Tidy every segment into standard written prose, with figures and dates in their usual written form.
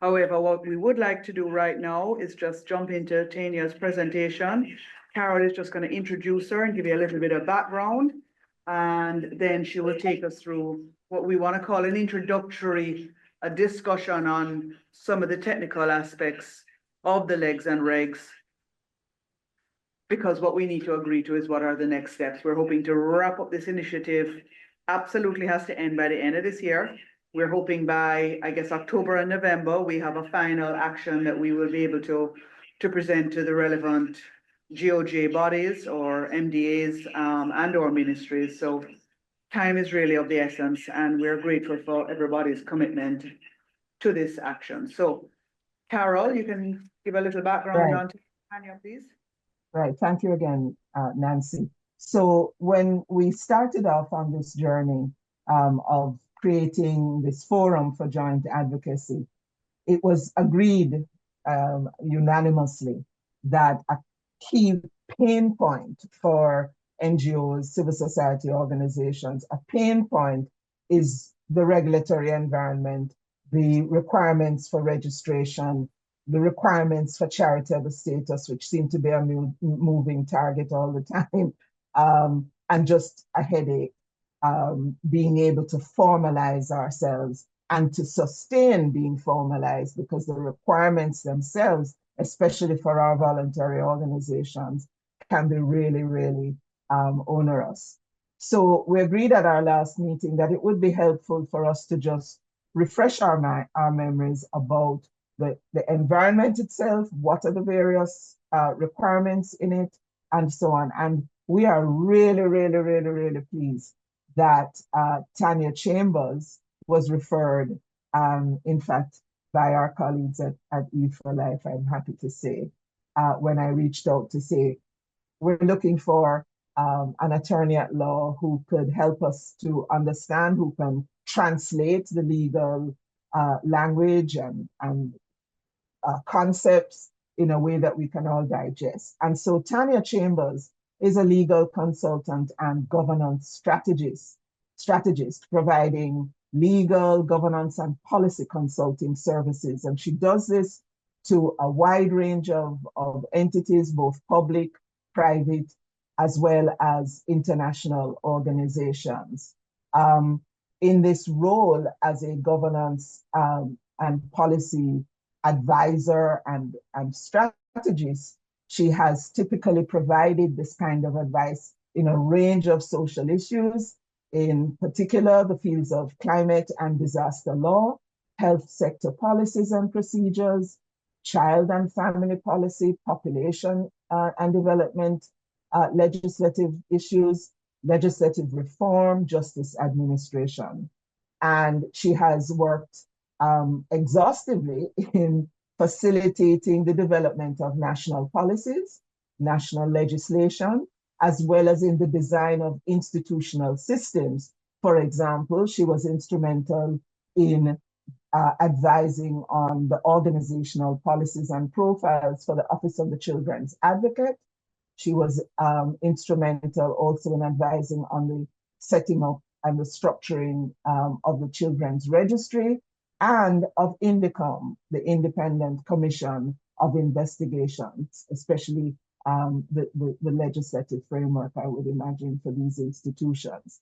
However, what we would like to do right now is just jump into Tania's presentation. Carol is just going to introduce her and give you a little bit of background, and then she will take us through what we want to call an introductory discussion on some of the technical aspects of the legs and regs, because what we need to agree to is what are the next steps. We're hoping to wrap up this initiative. Absolutely has to end by the end of this year. We're hoping by, I guess, October and November, we have a final action that we will be able to present to the relevant GOJ bodies or MDAs and or ministries. So time is really of the essence, and we're grateful for everybody's commitment to this action. So Carol, you can give a little background on Tania, please. Right. Thank you again, Nancy. So when we started off on this journey of creating this forum for joint advocacy, it was agreed unanimously that a key pain point for NGOs, civil society organizations, a pain point is the regulatory environment, the requirements for registration, the requirements for charitable status, which seem to be a moving target all the time, and just a headache, being able to formalize ourselves and to sustain being formalized, because the requirements themselves, especially for our voluntary organizations, can be really, really onerous. So we agreed at our last meeting that it would be helpful for us to just refresh our memories about the environment itself, what are the various requirements in it, and so on. And we are really, really, really, really pleased that Tania Chambers was referred, in fact, by our colleagues at E4Life, I'm happy to say, when I reached out to say, we're looking for an attorney at law who could help us to understand, who can translate the legal language and concepts in a way that we can all digest. And so Tania Chambers is a legal consultant and governance strategist providing legal, governance, and policy consulting services. And she does this to a wide range of entities, both public, private, as well as international organizations. In this role as a governance and policy advisor and strategist, she has typically provided this kind of advice in a range of social issues, in particular the fields of climate and disaster law, health sector policies and procedures, child and family policy, population and development, legislative issues, legislative reform, justice administration. And she has worked exhaustively in facilitating the development of national policies, national legislation, as well as in the design of institutional systems. For example, she was instrumental in advising on the organizational policies and profiles for the Office of the Children's Advocate. She was instrumental also in advising on the setting up and the structuring of the Children's Registry and of INDECOM, the Independent Commission of Investigations, especially the legislative framework, I would imagine, for these institutions.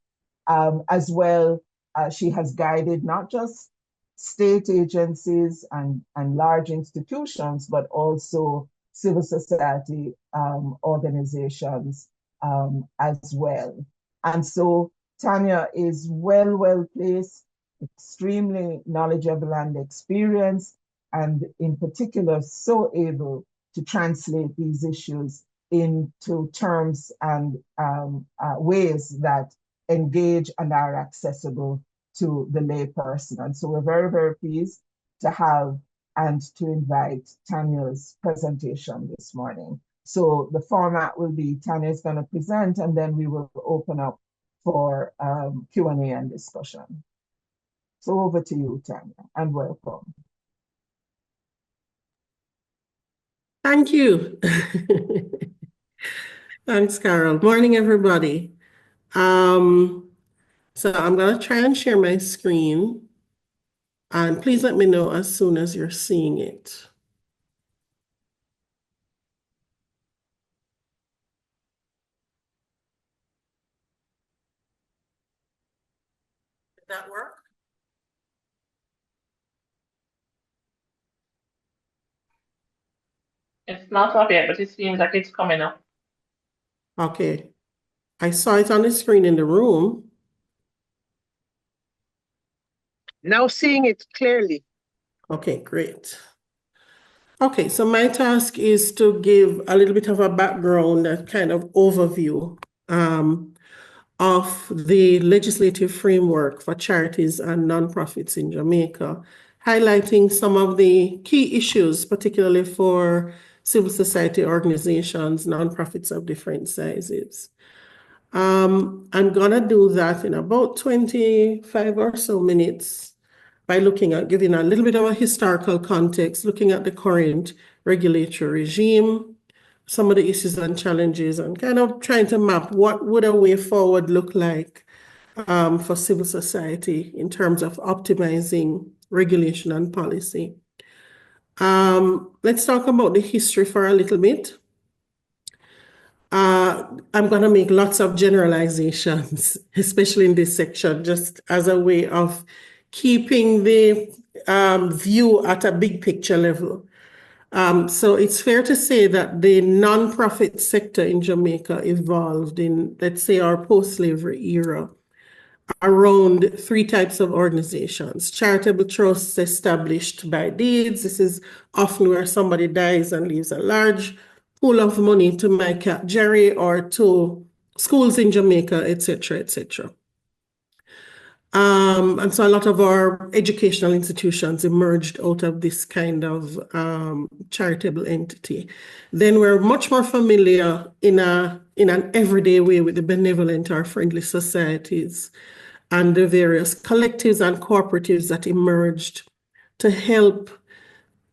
As well, she has guided not just state agencies and large institutions, but also civil society organizations as well. And so Tania is well placed, extremely knowledgeable and experienced, and in particular, so able to translate these issues into terms and ways that engage and are accessible to the lay person. And so we're very, very pleased to have and to invite Tania's presentation this morning. So the format will be Tania is going to present, and then we will open up for Q&A and discussion. So over to you, Tania, and welcome. Thank you. Thanks, Carol. Morning, everybody. So I'm going to try and share my screen. And please let me know as soon as you're seeing it. Did that work? It's not up yet, but it seems like it's coming up. Okay. I saw it on the screen in the room. Now seeing it clearly. Okay, great. Okay, so my task is to give a little bit of a background, a kind of overview of the legislative framework for charities and nonprofits in Jamaica, highlighting some of the key issues, particularly for civil society organizations, nonprofits of different sizes. I'm gonna do that in about 25 or so minutes by looking at giving a little bit of a historical context, looking at the current regulatory regime, some of the issues and challenges, and kind of trying to map what would a way forward look like for civil society in terms of optimizing regulation and policy. Let's talk about the history for a little bit. I'm going to make lots of generalizations, especially in this section, just as a way of keeping the view at a big picture level. So it's fair to say that the nonprofit sector in Jamaica evolved in, let's say, our post-slavery era around three types of organizations. Charitable trusts established by deeds. This is often where somebody dies and leaves a large pool of money to my cat Jerry or to schools in Jamaica, etc., etc. And so a lot of our educational institutions emerged out of this kind of charitable entity. Then we're much more familiar in an everyday way with the benevolent or friendly societies and the various collectives and cooperatives that emerged to help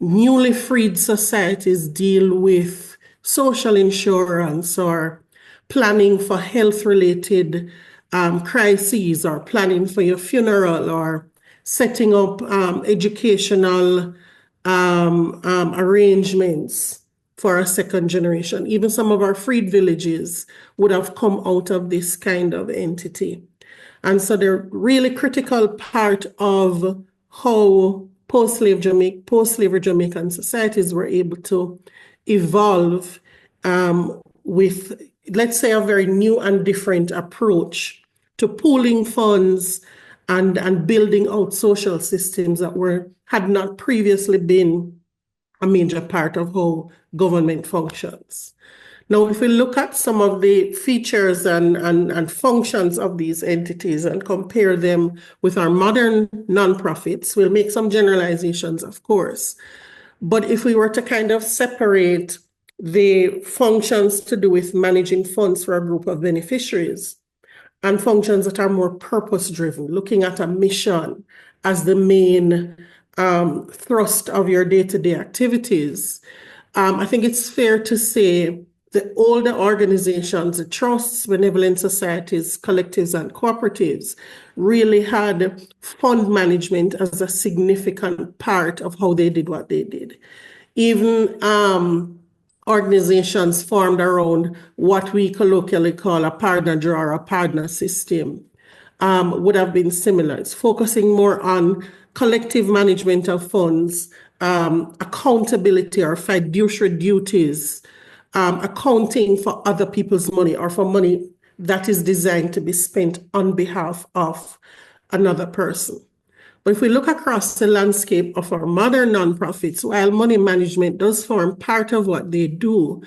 newly freed societies deal with social insurance or planning for health-related crises or planning for your funeral or setting up educational arrangements for a second generation. Even some of our freed villages would have come out of this kind of entity. And so they're really critical part of how post-slavery Jamaican societies were able to evolve with, let's say, a very new and different approach to pooling funds and building out social systems that had not previously been a major part of how government functions. Now, if we look at some of the features and functions of these entities and compare them with our modern nonprofits, we'll make some generalizations, of course. But if we were to kind of separate the functions to do with managing funds for a group of beneficiaries and functions that are more purpose-driven, looking at a mission as the main thrust of your day-to-day activities, I think it's fair to say that all the organizations, the trusts, benevolent societies, collectives, and cooperatives really had fund management as a significant part of how they did what they did. Even organizations formed around what we colloquially call a partner draw or a partner system would have been similar. It's focusing more on collective management of funds, accountability or fiduciary duties, accounting for other people's money or for money that is designed to be spent on behalf of another person. But if we look across the landscape of our modern nonprofits, while money management does form part of what they do,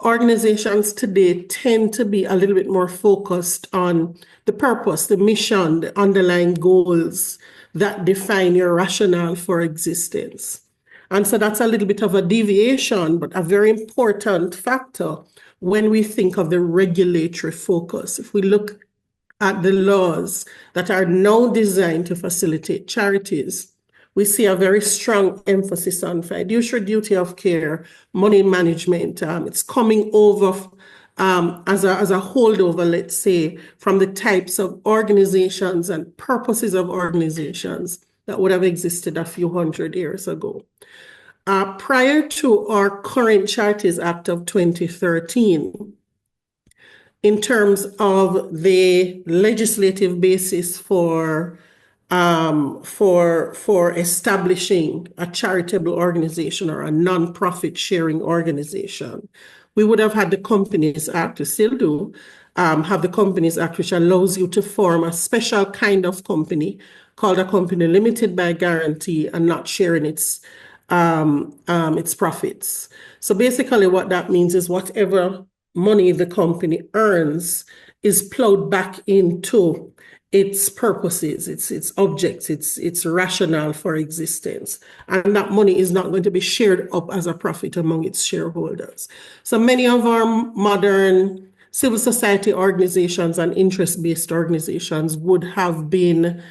organizations today tend to be a little bit more focused on the purpose, the mission, the underlying goals that define your rationale for existence. And so that's a little bit of a deviation, but a very important factor when we think of the regulatory focus. If we look at the laws that are now designed to facilitate charities, we see a very strong emphasis on fiduciary duty of care, money management. It's coming over as a holdover, let's say, from the types of organizations and purposes of organizations that would have existed a few hundred years ago. Prior to our current Charities Act of 2013, in terms of the legislative basis for establishing a charitable organization or a non-profit sharing organization, we would have had the Companies Act, we still do, have the Companies Act, which allows you to form a special kind of company called a company limited by guarantee and not sharing its profits. So basically what that means is whatever money the company earns is plowed back into its purposes, its objects, its rationale for existence. And that money is not going to be shared up as a profit among its shareholders. So many of our modern civil society organizations and interest-based organizations would have been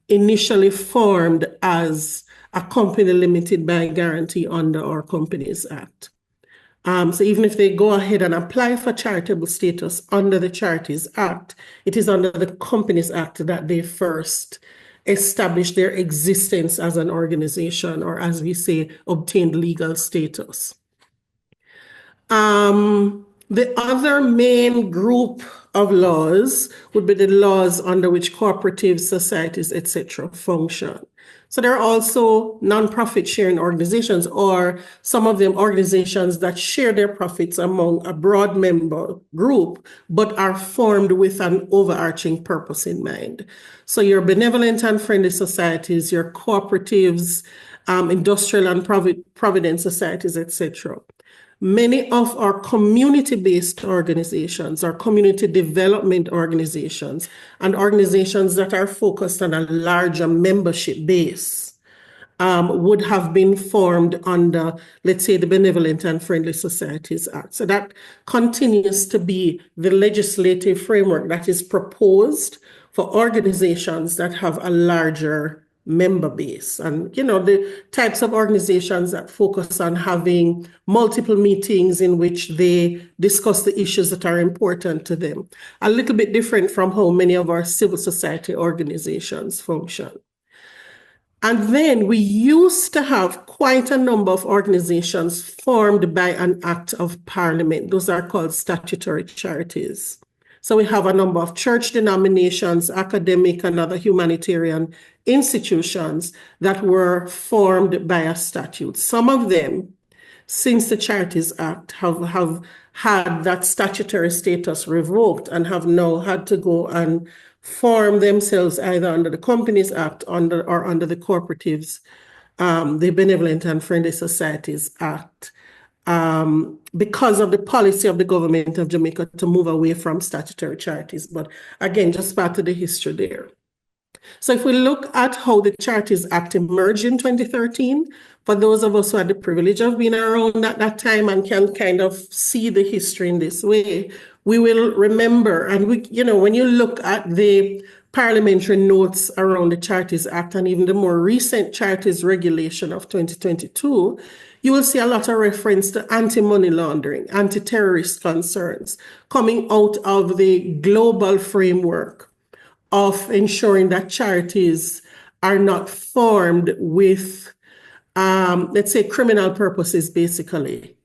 initially formed as a company limited by guarantee under our Companies Act. So even if they go ahead and apply for charitable status under the Charities Act, it is under the Companies Act that they first establish their existence as an organization, or as we say, obtained legal status. The other main group of laws would be the laws under which cooperatives, societies, etc. function. So there are also non-profit sharing organizations, or some of them organizations that share their profits among a broad member group, but are formed with an overarching purpose in mind. So your benevolent and friendly societies, your cooperatives, industrial and provident societies, etc. Many of our community-based organizations, our community development organizations, and organizations that are focused on a larger membership base would have been formed under, let's say, the Benevolent and Friendly Societies Act. So that continues to be the legislative framework that is proposed for organizations that have a larger member base. And, you know, the types of organizations that focus on having multiple meetings in which they discuss the issues that are important to them. A little bit different from how many of our civil society organizations function. And then we used to have quite a number of organizations formed by an act of parliament. Those are called statutory charities. So we have a number of church denominations, academic and other humanitarian institutions that were formed by a statute. Some of them, since the Charities Act, have had that statutory status revoked and have now had to go and form themselves either under the Companies Act or under the Cooperatives, the Benevolent and Friendly Societies Act, because of the policy of the government of Jamaica to move away from statutory charities. But again, just part of the history there. So if we look at how the Charities Act emerged in 2013, for those of us who had the privilege of being around at that time and can kind of see the history in this way, we will remember, and we, you know, when you look at the parliamentary notes around the Charities Act and even the more recent Charities Regulation of 2022, you will see a lot of reference to anti-money laundering, anti-terrorist concerns coming out of the global framework of ensuring that charities are not formed with, let's say, criminal purposes, basically,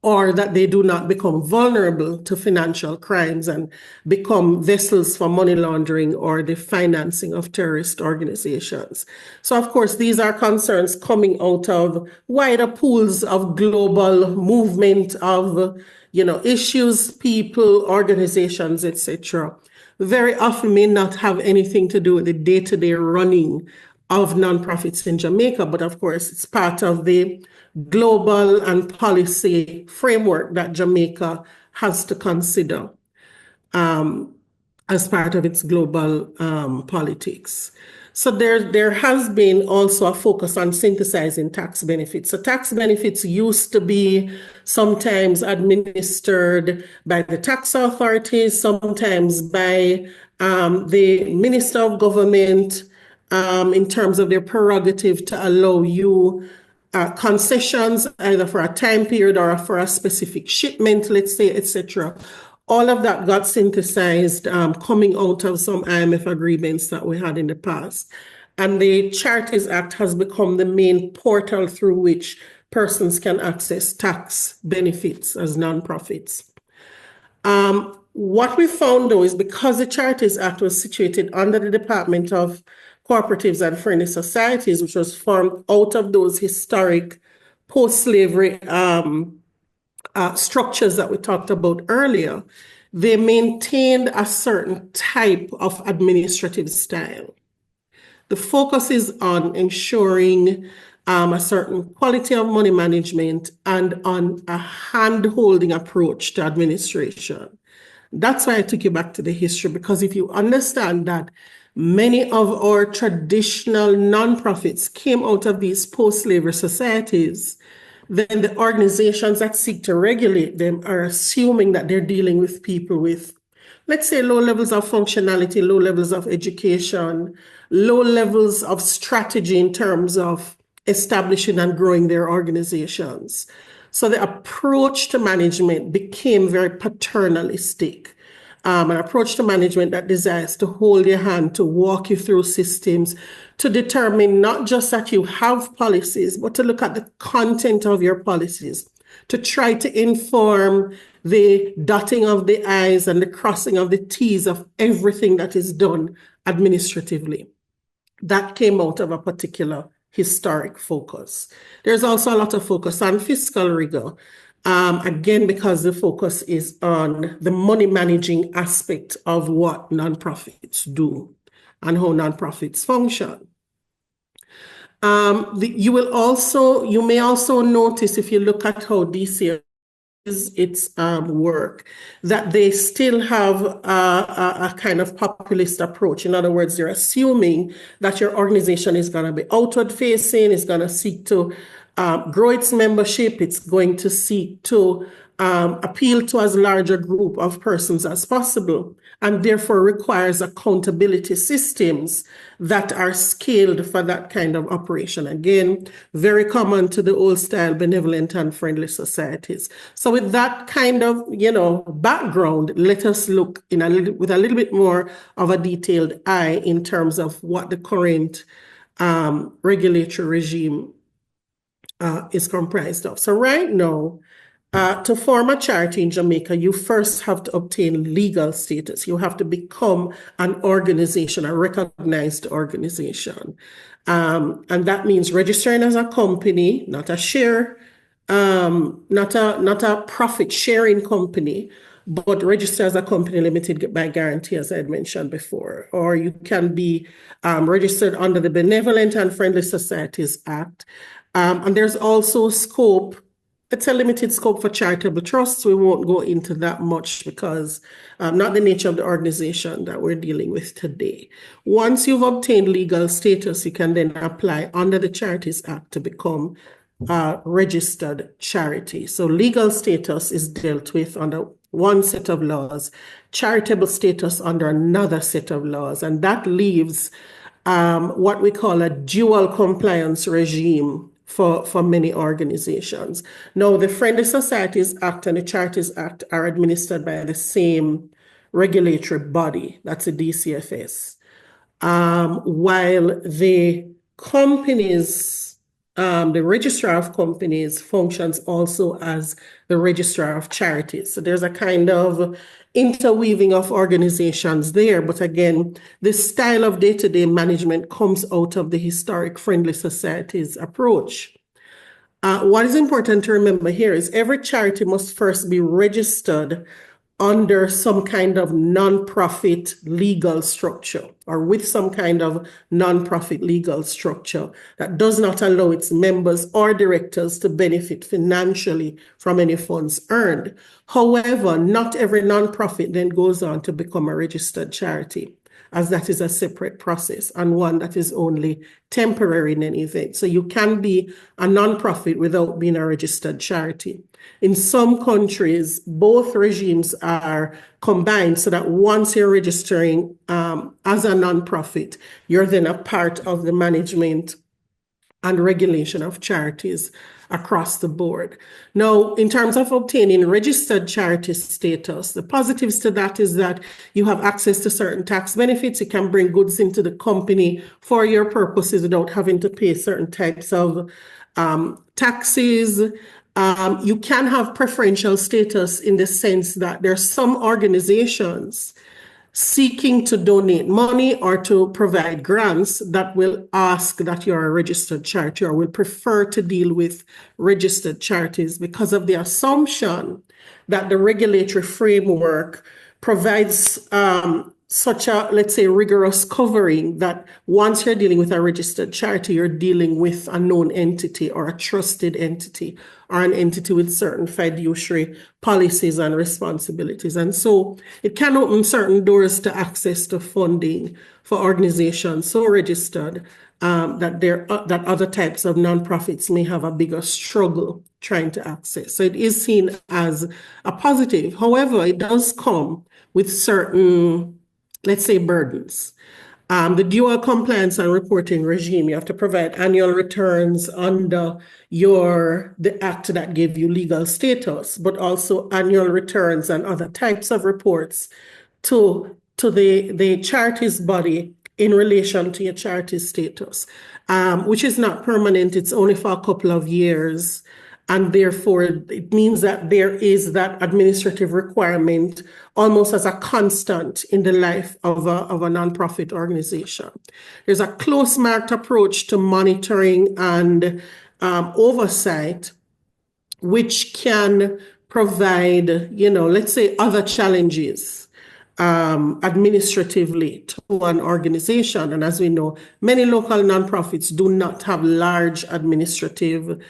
or that they do not become vulnerable to financial crimes and become vessels for money laundering or the financing of terrorist organizations. So, of course, these are concerns coming out of wider pools of global movement of, you know, issues, people, organizations, etc. Very often may not have anything to do with the day-to-day running of nonprofits in Jamaica, but of course, it's part of the global and policy framework that Jamaica has to consider as part of its global politics. So there has been also a focus on synthesizing tax benefits. So tax benefits used to be sometimes administered by the tax authorities, sometimes by the Minister of Government in terms of their prerogative to allow you concessions either for a time period or for a specific shipment, let's say, etc. All of that got synthesized coming out of some IMF agreements that we had in the past. And the Charities Act has become the main portal through which persons can access tax benefits as nonprofits. What we found, though, is because the Charities Act was situated under the Department of Cooperatives and Friendly Societies, which was formed out of those historic post-slavery structures that we talked about earlier, they maintained a certain type of administrative style. The focus is on ensuring a certain quality of money management and on a hand-holding approach to administration. That's why I took you back to the history, because if you understand that many of our traditional nonprofits came out of these post-slavery societies, then the organizations that seek to regulate them are assuming that they're dealing with people with, let's say, low levels of functionality, low levels of education, low levels of strategy in terms of establishing and growing their organizations. So the approach to management became very paternalistic. An approach to management that desires to hold your hand, to walk you through systems, to determine not just that you have policies, but to look at the content of your policies, to try to inform the dotting of the I's and the crossing of the T's of everything that is done administratively. That came out of a particular historic focus. There's also a lot of focus on fiscal rigor. Again, because the focus is on the money managing aspect of what nonprofits do and how nonprofits function. You may also notice, if you look at how DCF its work, that they still have a kind of populist approach. In other words, they're assuming that your organization is going to be outward facing, is going to seek to grow its membership, it's going to seek to appeal to as large a group of persons as possible, and therefore requires accountability systems that are scaled for that kind of operation. Again, very common to the old style benevolent and friendly societies. So with that kind of, background, let us look with a little bit more of a detailed eye in terms of what the current regulatory regime is comprised of. So right now, to form a charity in Jamaica, you first have to obtain legal status. You have to become an organization, a recognized organization. And that means registering as a company, not a share, not a profit sharing company, but register as a company limited by guarantee, as I had mentioned before. Or you can be registered under the Benevolent and Friendly Societies Act. And there's also scope. It's a limited scope for charitable trusts. We won't go into that much because not the nature of the organization that we're dealing with today. Once you've obtained legal status, you can then apply under the Charities Act to become a registered charity. So legal status is dealt with under one set of laws, charitable status under another set of laws, and that leaves what we call a dual compliance regime for many organizations. Now, the Friendly Societies Act and the Charities Act are administered by the same regulatory body, that's the DCFS, while the companies, the registrar of companies functions also as the registrar of charities. So there's a kind of interweaving of organizations there. But again, the style of day-to-day management comes out of the historic Friendly Societies approach. What is important to remember here is every charity must first be registered under some kind of nonprofit legal structure or with some kind of nonprofit legal structure that does not allow its members or directors to benefit financially from any funds earned. However, not every nonprofit then goes on to become a registered charity, as that is a separate process and one that is only temporary in any event. So you can be a nonprofit without being a registered charity. In some countries, both regimes are combined so that once you're registering as a nonprofit, you're then a part of the management and regulation of charities across the board. Now, in terms of obtaining registered charity status, the positives to that is that you have access to certain tax benefits. You can bring goods into the company for your purposes without having to pay certain types of taxes. You can have preferential status in the sense that there are some organizations seeking to donate money or to provide grants that will ask that you're a registered charity or will prefer to deal with registered charities because of the assumption that the regulatory framework provides such a, let's say, rigorous covering that once you're dealing with a registered charity, you're dealing with a known entity or a trusted entity or an entity with certain fiduciary policies and responsibilities. And so it can open certain doors to access to funding for organizations so registered that other types of nonprofits may have a bigger struggle trying to access. So it is seen as a positive. However, it does come with certain, let's say, burdens. The dual compliance and reporting regime, you have to provide annual returns under the act that gave you legal status, but also annual returns and other types of reports to the charities body in relation to your charity status, which is not permanent. It's only for a couple of years. And therefore, it means that there is that administrative requirement almost as a constant in the life of a nonprofit organization. There's a close marked approach to monitoring and oversight, which can provide, let's say, other challenges administratively to an organization. And as we know, many local nonprofits do not have large administrative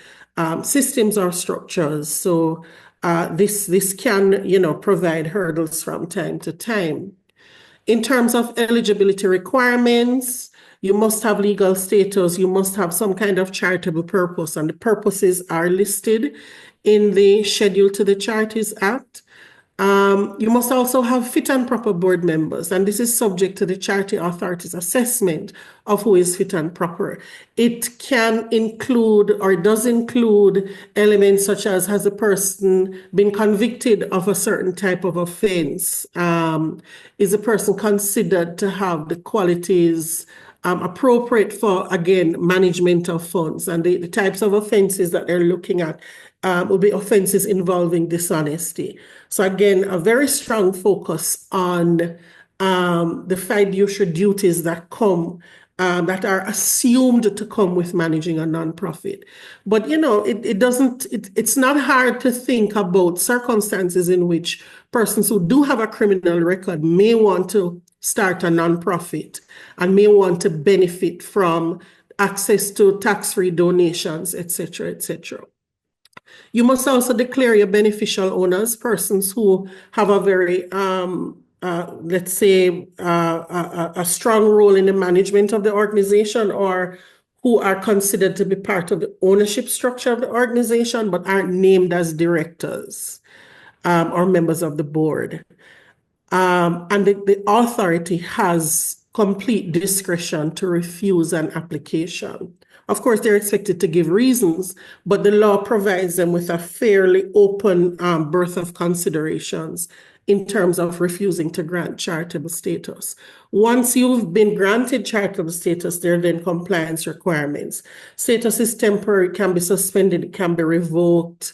systems or structures. So this can, provide hurdles from time to time. In terms of eligibility requirements, you must have legal status, you must have some kind of charitable purpose, and the purposes are listed in the schedule to the Charities Act. You must also have fit and proper board members, and this is subject to the Charity Authority's assessment of who is fit and proper. It can include or does include elements such as, has a person been convicted of a certain type of offense? Is a person considered to have the qualities appropriate for, again, management of funds? And the types of offenses that they're looking at will be offenses involving dishonesty. So again, a very strong focus on the fiduciary duties that come, that are assumed to come with managing a nonprofit. But it's not hard to think about circumstances in which persons who do have a criminal record may want to start a nonprofit and may want to benefit from access to tax-free donations, etc., etc. You must also declare your beneficial owners, persons who have a very, let's say, a strong role in the management of the organization, or who are considered to be part of the ownership structure of the organization, but aren't named as directors or members of the board. And the authority has complete discretion to refuse an application. Of course, they're expected to give reasons, but the law provides them with a fairly open berth of considerations in terms of refusing to grant charitable status. Once you've been granted charitable status, there are then compliance requirements. Status is temporary, can be suspended, it can be revoked.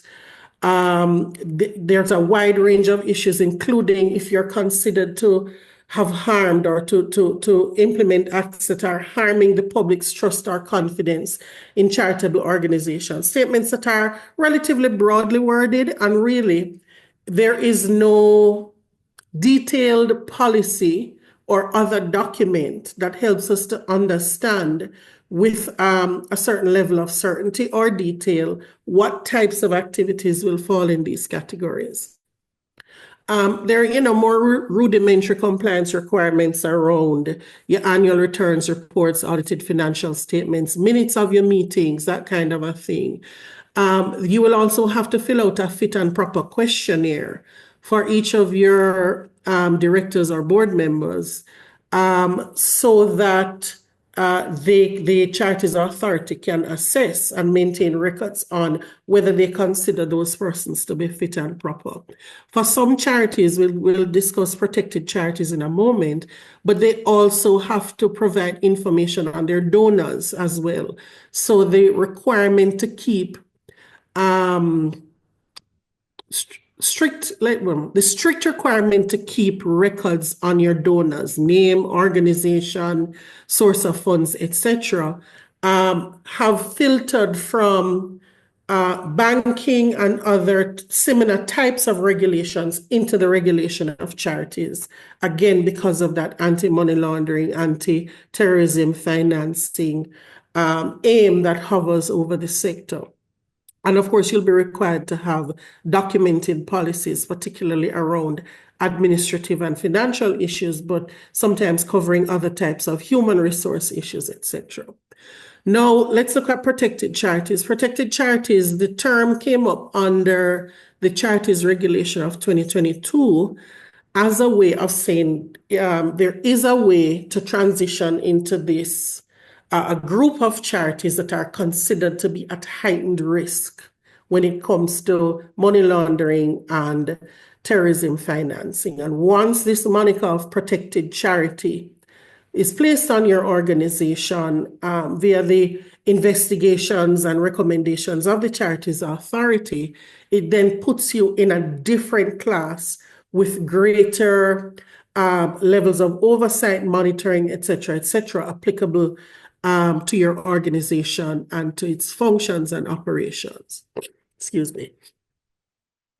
There's a wide range of issues, including if you're considered to have harmed or to implement acts that are harming the public's trust or confidence in charitable organizations. Statements that are relatively broadly worded, and really there is no detailed policy or other document that helps us to understand with a certain level of certainty or detail what types of activities will fall in these categories. There are, more rudimentary compliance requirements around your annual returns, reports, audited financial statements, minutes of your meetings, that kind of a thing. You will also have to fill out a fit and proper questionnaire for each of your directors or board members, so that the Charities Authority can assess and maintain records on whether they consider those persons to be fit and proper. For some charities, we'll discuss protected charities in a moment, but they also have to provide information on their donors as well. So the requirement to keep the strict requirement to keep records on your donors, name, organization, source of funds, etc., have filtered from banking and other similar types of regulations into the regulation of charities. Again, because of that anti-money laundering, anti-terrorism financing aim that hovers over the sector. And of course, you'll be required to have documented policies, particularly around administrative and financial issues, but sometimes covering other types of human resource issues, etc. Now, let's look at protected charities. Protected charities, the term came up under the Charities Regulation of 2022 as a way of saying there is a way to transition into this a group of charities that are considered to be at heightened risk when it comes to money laundering and terrorism financing. And once this moniker of protected charity is placed on your organization via the investigations and recommendations of the Charities Authority, it then puts you in a different class with greater levels of oversight, monitoring, etc., applicable to your organization and to its functions and operations. Excuse me.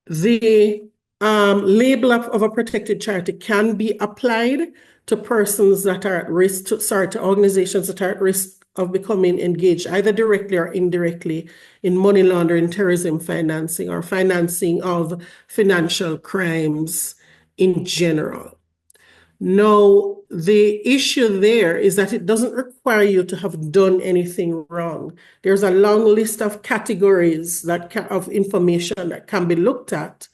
The label of a protected charity can be applied to persons that are at risk, to organizations that are at risk of becoming engaged either directly or indirectly in money laundering, terrorism financing, or financing of financial crimes in general. Now, the issue there is that it doesn't require you to have done anything wrong. There's a long list of categories of information that can be looked at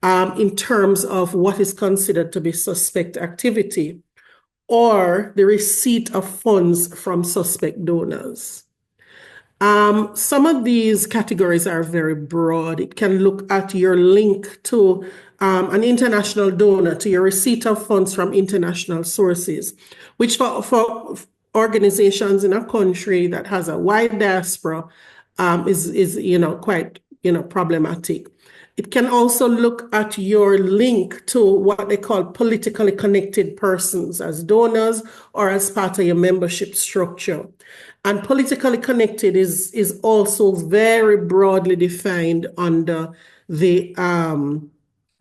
in terms of what is considered to be suspect activity or the receipt of funds from suspect donors. Some of these categories are very broad. It can look at your link to an international donor, to your receipt of funds from international sources, which for organizations in a country that has a wide diaspora is quite problematic. It can also look at your link to what they call politically connected persons as donors or as part of your membership structure. And politically connected is also very broadly defined under the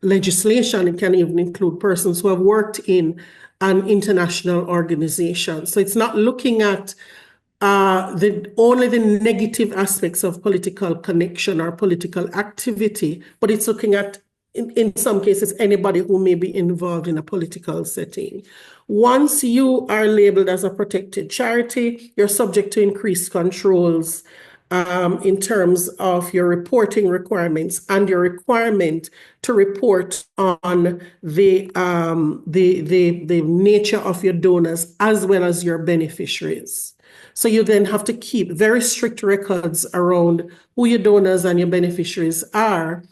legislation. It can even include persons who have worked in an international organization. So it's not looking at only the negative aspects of political connection or political activity, but it's looking at, in some cases, anybody who may be involved in a political setting. Once you are labeled as a protected charity, you're subject to increased controls in terms of your reporting requirements and your requirement to report on the nature of your donors as well as your beneficiaries. So you then have to keep very strict records around who your donors and your beneficiaries are.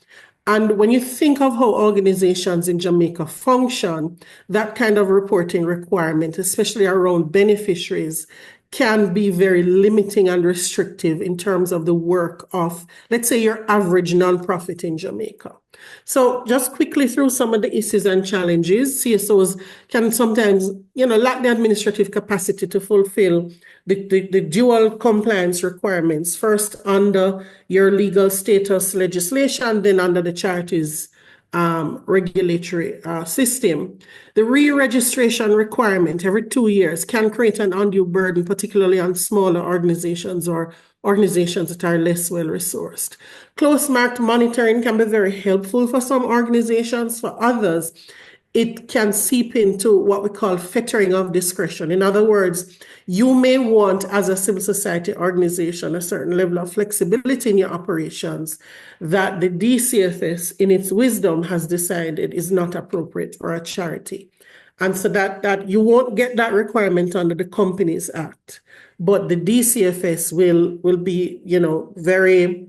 And when you think of how organizations in Jamaica function, that kind of reporting requirement, especially around beneficiaries, can be very limiting and restrictive in terms of the work of, let's say, your average nonprofit in Jamaica. So just quickly through some of the issues and challenges, CSOs can sometimes, lack the administrative capacity to fulfill the dual compliance requirements, first under your legal status legislation, then under the charities regulatory system. The re-registration requirement every 2 years can create an undue burden, particularly on smaller organizations or organizations that are less well-resourced. Close-marked monitoring can be very helpful for some organizations. For others, it can seep into what we call fettering of discretion. In other words, you may want, as a civil society organization, a certain level of flexibility in your operations that the DCFS, in its wisdom, has decided is not appropriate for a charity. And so that you won't get that requirement under the Companies Act, but the DCFS will be, very,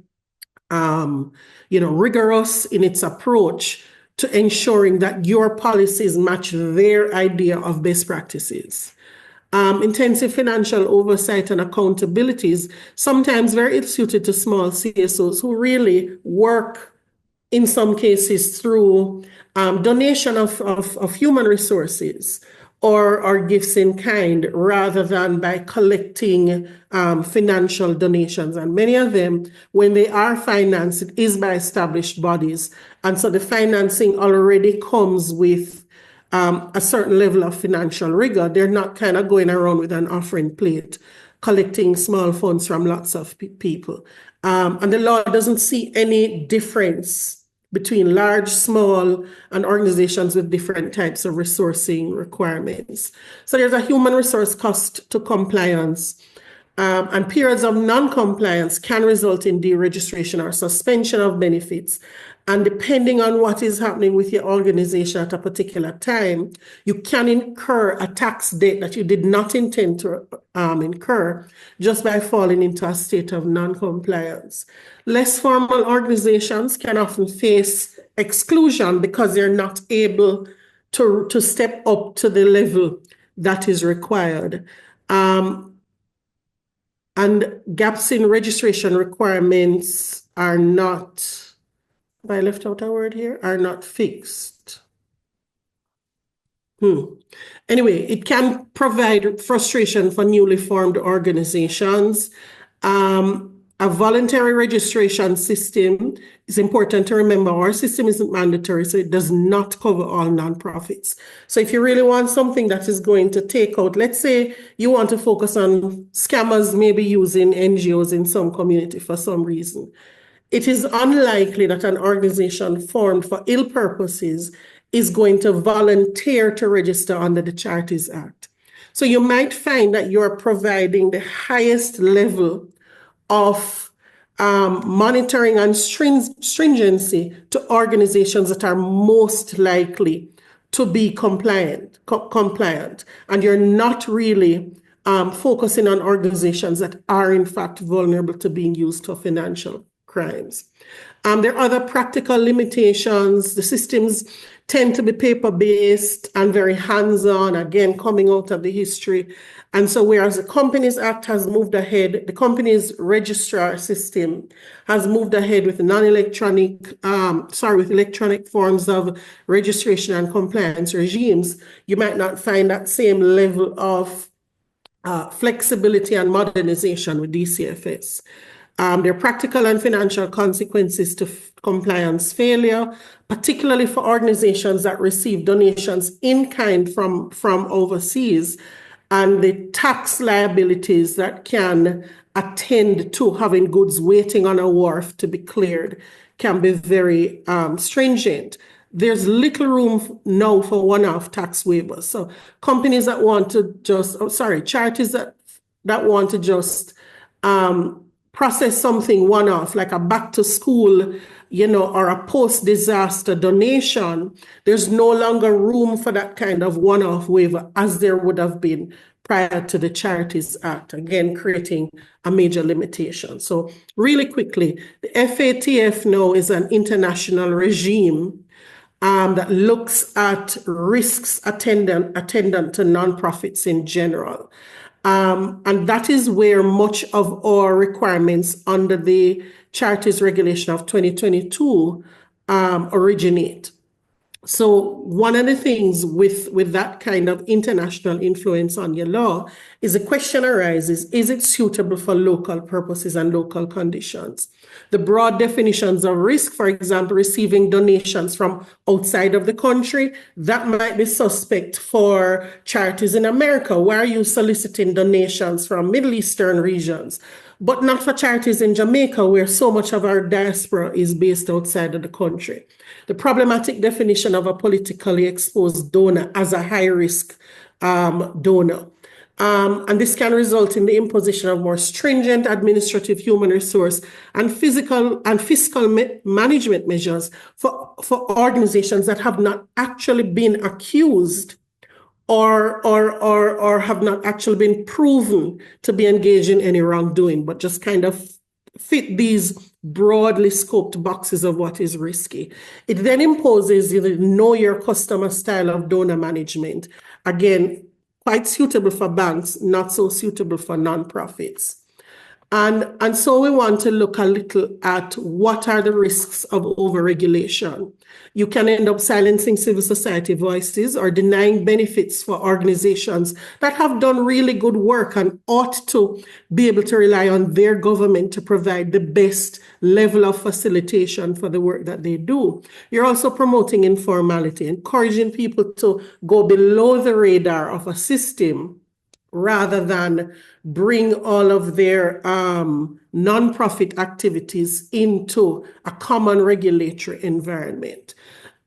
rigorous in its approach to ensuring that your policies match their idea of best practices. Intensive financial oversight and accountabilities, sometimes very ill suited to small CSOs who really work in some cases through donation of human resources or gifts in kind rather than by collecting financial donations. And many of them, when they are financed, it is by established bodies. And so the financing already comes with a certain level of financial rigor. They're not kind of going around with an offering plate, collecting small funds from lots of people. And the law doesn't see any difference between large, small, and organizations with different types of resourcing requirements. So there's a human resource cost to compliance, and periods of non-compliance can result in deregistration or suspension of benefits. And depending on what is happening with your organization at a particular time, you can incur a tax debt that you did not intend to incur just by falling into a state of non-compliance. Less formal organizations can often face exclusion because they're not able to step up to the level that is required. And gaps in registration requirements are not, have I left out a word here? Are not fixed. Anyway, it can provide frustration for newly formed organizations. A voluntary registration system is important to remember. Our system isn't mandatory, so it does not cover all nonprofits. So if you really want something that is going to take out, let's say you want to focus on scammers maybe using NGOs in some community for some reason, it is unlikely that an organization formed for ill purposes is going to volunteer to register under the Charities Act. So you might find that you're providing the highest level of monitoring and stringency to organizations that are most likely to be compliant, and you're not really focusing on organizations that are in fact vulnerable to being used for financial crimes. There are other practical limitations. The systems tend to be paper-based and very hands-on, again, coming out of the history. And so whereas the Companies Act has moved ahead, the Companies Registrar system has moved ahead with with electronic forms of registration and compliance regimes, you might not find that same level of flexibility and modernization with DCFS. There are practical and financial consequences to compliance failure, particularly for organizations that receive donations in kind from overseas, and the tax liabilities that can attend to having goods waiting on a wharf to be cleared can be very stringent. There's little room now for one-off tax waivers. So companies that want to charities that want to just process something one-off, like a back to school, or a post-disaster donation, there's no longer room for that kind of one-off waiver as there would have been prior to the Charities Act, again, creating a major limitation. So really quickly, the FATF now is an international regime that looks at risks attendant to nonprofits in general. And that is where much of our requirements under the Charities Regulation of 2022 originate. So one of the things with that kind of international influence on your law is the question arises, is it suitable for local purposes and local conditions? The broad definitions of risk, for example, receiving donations from outside of the country, that might be suspect for charities in America. Why are you soliciting donations from Middle Eastern regions? But not for charities in Jamaica, where so much of our diaspora is based outside of the country. The problematic definition of a politically exposed donor as a high-risk donor. And this can result in the imposition of more stringent administrative, human resource, and fiscal management measures for organizations that have not actually been accused or have not actually been proven to be engaged in any wrongdoing, but just kind of fit these broadly scoped boxes of what is risky. It then imposes the know your customer style of donor management. Again, quite suitable for banks, not so suitable for nonprofits. And so we want to look a little at what are the risks of overregulation. You can end up silencing civil society voices or denying benefits for organizations that have done really good work and ought to be able to rely on their government to provide the best level of facilitation for the work that they do. You're also promoting informality, encouraging people to go below the radar of a system rather than bring all of their nonprofit activities into a common regulatory environment.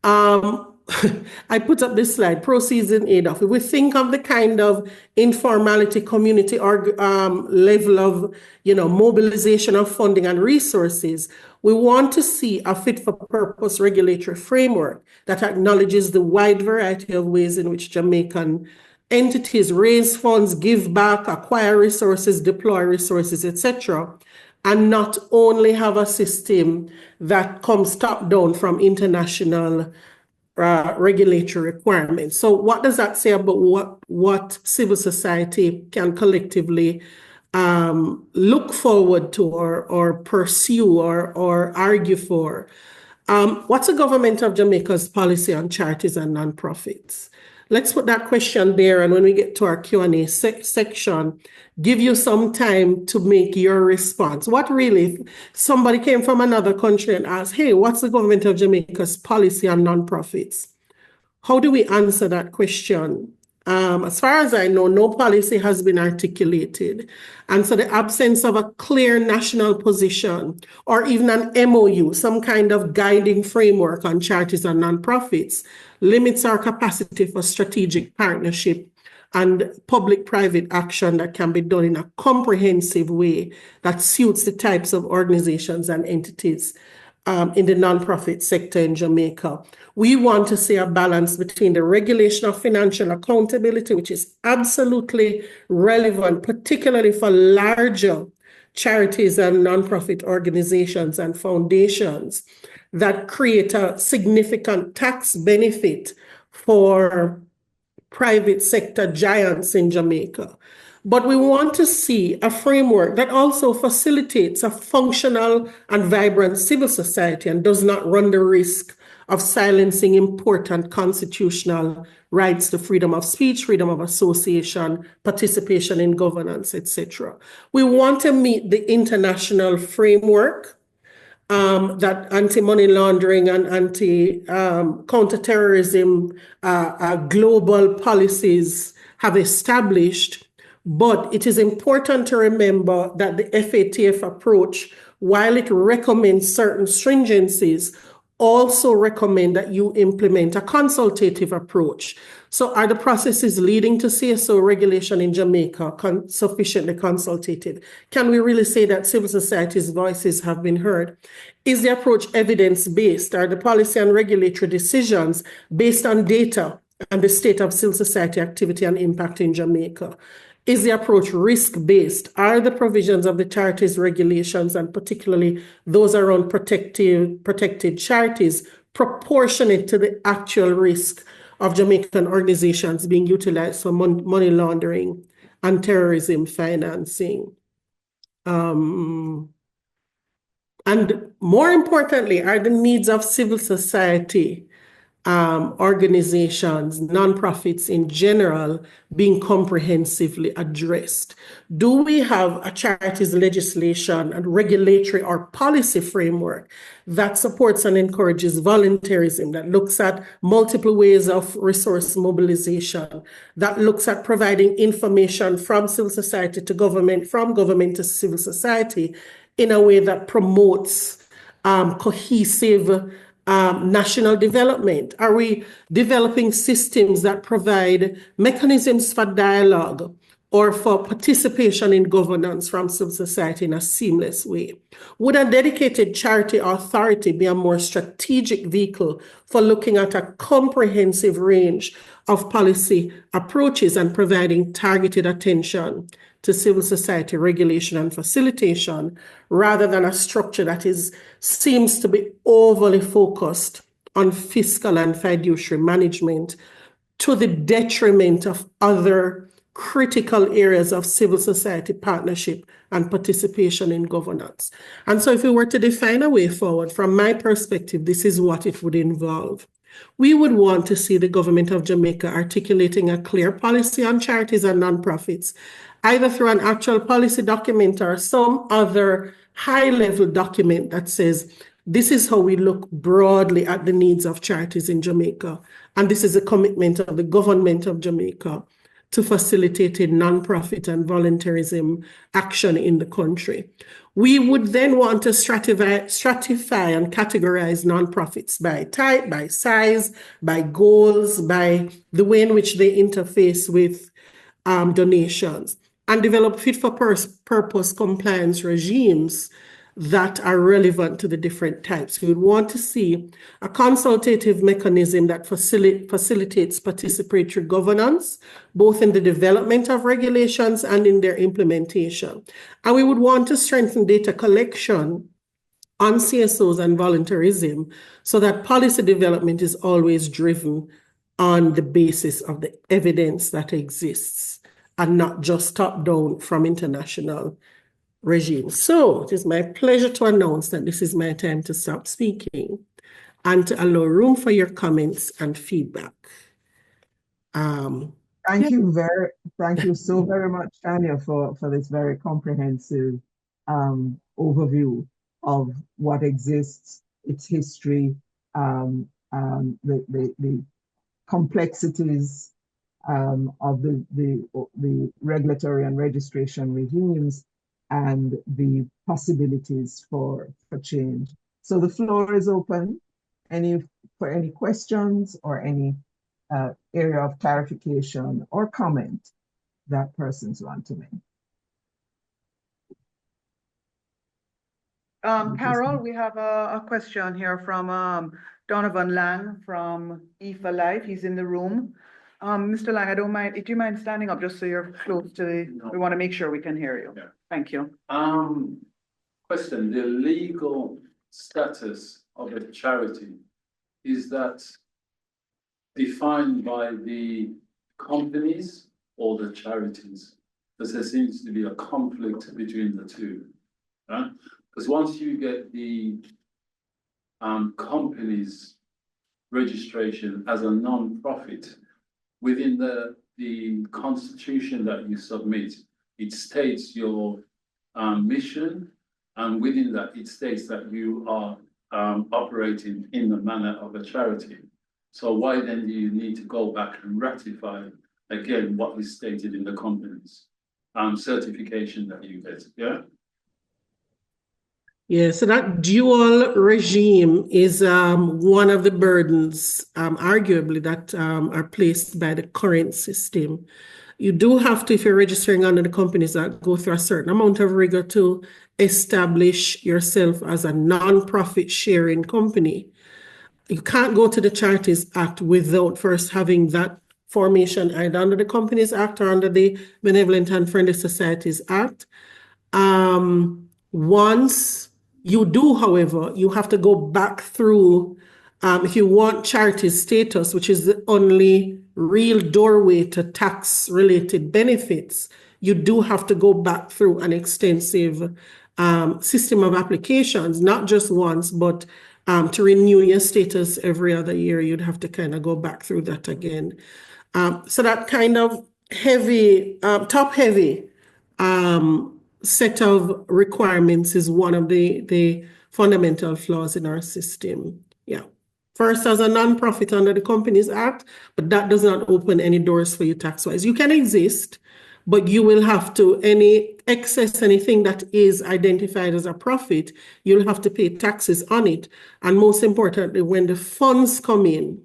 I put up this slide, proceeds in aid of. If we think of the kind of informality community or level of mobilization of funding and resources, we want to see a fit for purpose regulatory framework that acknowledges the wide variety of ways in which Jamaican entities raise funds, give back, acquire resources, deploy resources, etc., and not only have a system that comes top down from international regulatory requirements. So what does that say about what civil society can collectively look forward to or pursue or argue for? What's the government of Jamaica's policy on charities and nonprofits? Let's put that question there, and when we get to our Q&A section, give you some time to make your response. What really, if somebody came from another country and asked, hey, what's the government of Jamaica's policy on nonprofits? How do we answer that question? As far as I know, no policy has been articulated. And so the absence of a clear national position or even an MOU, some kind of guiding framework on charities and nonprofits, limits our capacity for strategic partnership and public-private action that can be done in a comprehensive way that suits the types of organizations and entities in the nonprofit sector in Jamaica. We want to see a balance between the regulation of financial accountability, which is absolutely relevant, particularly for larger charities and nonprofit organizations and foundations that create a significant tax benefit for private sector giants in Jamaica. But we want to see a framework that also facilitates a functional and vibrant civil society and does not run the risk of silencing important constitutional rights to freedom of speech, freedom of association, participation in governance, etc. We want to meet the international framework that anti-money laundering and anti-counterterrorism global policies have established. But it is important to remember that the FATF approach, while it recommends certain stringencies, also recommend that you implement a consultative approach. So are the processes leading to CSO regulation in Jamaica sufficiently consultative? Can we really say that civil society's voices have been heard? Is the approach evidence-based? Are the policy and regulatory decisions based on data and the state of civil society activity and impact in Jamaica? Is the approach risk-based? Are the provisions of the charities regulations, and particularly those around protected charities, proportionate to the actual risk of Jamaican organizations being utilized for money laundering and terrorism financing? And more importantly, are the needs of civil society organizations, nonprofits in general, being comprehensively addressed? Do we have a charities legislation and regulatory or policy framework that supports and encourages volunteerism, that looks at multiple ways of resource mobilization, that looks at providing information from civil society to government, from government to civil society in a way that promotes cohesive national development? Are we developing systems that provide mechanisms for dialogue or for participation in governance from civil society in a seamless way? Would a dedicated charity authority be a more strategic vehicle for looking at a comprehensive range of policy approaches and providing targeted attention to civil society regulation and facilitation, rather than a structure that seems to be overly focused on fiscal and fiduciary management to the detriment of other critical areas of civil society partnership and participation in governance? And so if we were to define a way forward, from my perspective, this is what it would involve. We would want to see the government of Jamaica articulating a clear policy on charities and nonprofits, either through an actual policy document or some other high-level document that says, this is how we look broadly at the needs of charities in Jamaica. And this is a commitment of the government of Jamaica to facilitating nonprofit and volunteerism action in the country. We would then want to stratify and categorize nonprofits by type, by size, by goals, by the way in which they interface with donations, and develop fit-for-purpose compliance regimes that are relevant to the different types. We would want to see a consultative mechanism that facilitates participatory governance, both in the development of regulations and in their implementation. And we would want to strengthen data collection on CSOs and volunteerism so that policy development is always driven on the basis of the evidence that exists and not just top-down from international regime. So it is my pleasure to announce that this is my time to stop speaking and to allow room for your comments and feedback. Thank you so very much, Tania, for this very comprehensive overview of what exists, its history, the complexities of the regulatory and registration regimes, and the possibilities for change. So the floor is open for any questions or any area of clarification or comment that persons want to make. Carol, we have a question here from Donovan Lang from IFA Life. He's in the room. Mr. Lang, I don't mind. Do you mind standing up just so you're close to the, we want to make sure we can hear you. Yeah. Thank you. Question, the legal status of a charity, is that defined by the companies or the charities? Because there seems to be a conflict between the two, right? Because once you get the company's registration as a non-profit, within the constitution that you submit, it states your mission, and within that, it states that you are operating in the manner of a charity. So why then do you need to go back and ratify again what is stated in the company's certification that you get? Yeah. Yeah, so that dual regime is one of the burdens, arguably, that are placed by the current system. You do have to, if you're registering under the Companies Act, go through a certain amount of rigor to establish yourself as a non-profit sharing company. You can't go to the Charities Act without first having that formation either under the Companies Act or under the Benevolent and Friendly Societies Act. Once you do, however, you have to go back through, if you want charity status, which is the only real doorway to tax-related benefits, you do have to go back through an extensive system of applications, not just once, but to renew your status every other year, you'd have to kind of go back through that again. So that kind of heavy, top-heavy set of requirements is one of the fundamental flaws in our system. Yeah. First, as a nonprofit under the Companies Act, but that does not open any doors for you tax-wise. You can exist, but you will have to, any excess, anything that is identified as a profit, you'll have to pay taxes on it. And most importantly, when the funds come in,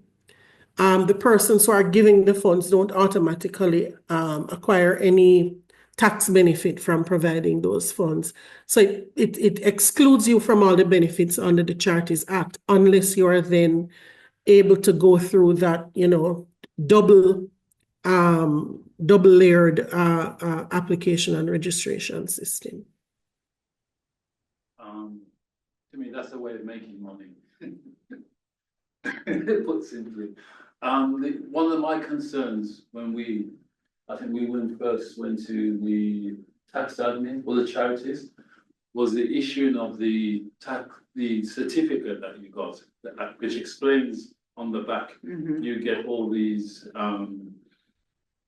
the persons who are giving the funds don't automatically acquire any tax benefit from providing those funds. So it excludes you from all the benefits under the Charities Act unless you are then able to go through that, double layered application and registration system. To me, that's a way of making money. Put simply. One of my concerns when I think we first went to the tax admin or the charities, was the issuing of the certificate that you got, which explains on the back, you get all these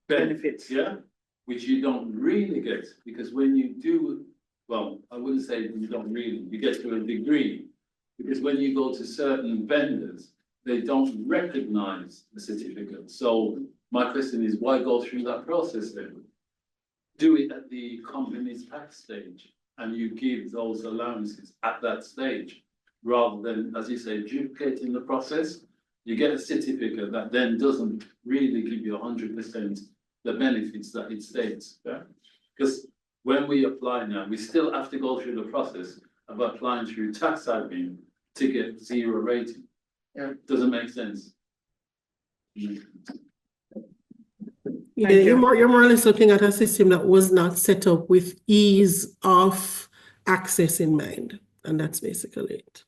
benefits, yeah, which you don't really get, because when you do, well, I wouldn't say you don't really, you get to a degree, because when you go to certain vendors, they don't recognize the certificate. So my question is, why go through that process then? Do it at the company's tax stage, and you give those allowances at that stage, rather than, as you say, duplicating the process. You get a certificate that then doesn't really give you 100% the benefits that it states. Yeah? Because when we apply now, we still have to go through the process of applying through tax admin to get 0 rating. Yeah, doesn't make sense. Yeah, you're more or less looking at a system that was not set up with ease of access in mind, and that's basically it.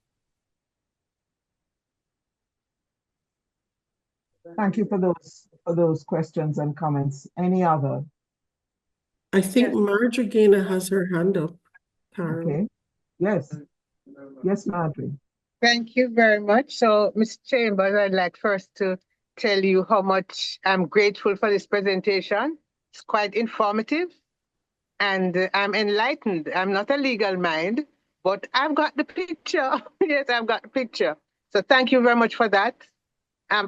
Thank you for those questions and comments. Any other? I think Marjorie Gaynor has her hand up. Carol. Okay. Yes. Yes, Marjorie. Thank you very much. So, Ms. Chambers, I'd like first to tell you how much I'm grateful for this presentation. It's quite informative and I'm enlightened. I'm not a legal mind, but I've got the picture. Yes, I've got the picture. So thank you very much for that.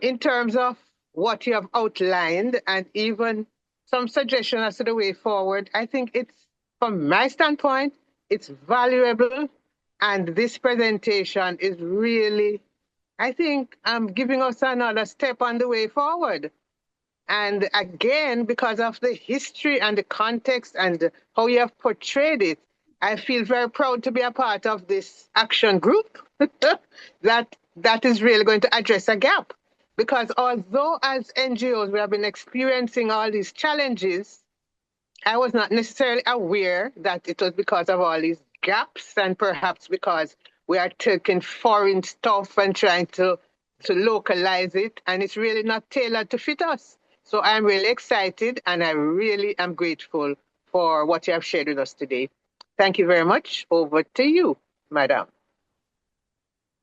In terms of what you have outlined and even some suggestions as to the way forward, I think it's, from my standpoint, it's valuable. And this presentation is really, I think, giving us another step on the way forward. And again, because of the history and the context and how you have portrayed it, I feel very proud to be a part of this action group that is really going to address a gap. Because although as NGOs we have been experiencing all these challenges, I was not necessarily aware that it was because of all these gaps and perhaps because we are taking foreign stuff and trying to localize it, and it's really not tailored to fit us. So I'm really excited and I really am grateful for what you have shared with us today. Thank you very much. Over to you, Madam.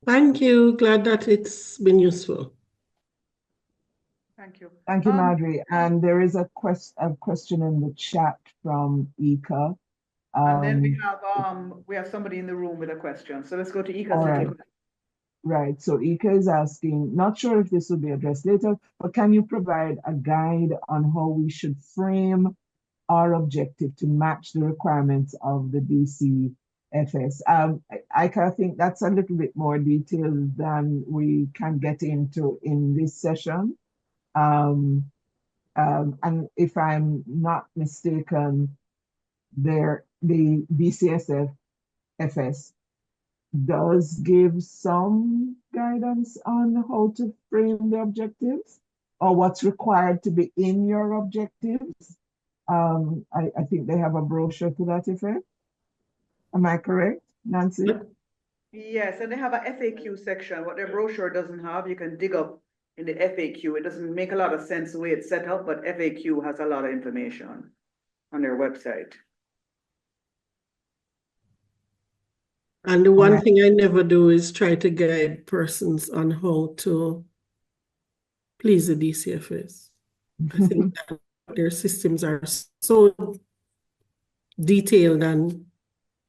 Thank you. Glad that it's been useful. Thank you. Thank you, Marjorie. And there is a question in the chat from Ika. And then we have somebody in the room with a question. So let's go to Ika. All right. Right. So Ika is asking, not sure if this will be addressed later, but can you provide a guide on how we should frame our objective to match the requirements of the DCFS? I think that's a little bit more detailed than we can get into in this session. And if I'm not mistaken, the DCFS does give some guidance on how to frame the objectives or what's required to be in your objectives. I think they have a brochure to that effect. Am I correct, Nancy? Yes, and they have a FAQ section. What their brochure doesn't have, you can dig up in the FAQ. It doesn't make a lot of sense the way it's set up, but FAQ has a lot of information on their website. And the one thing I never do is try to guide persons on how to please the DCFS. I think that their systems are so detailed and,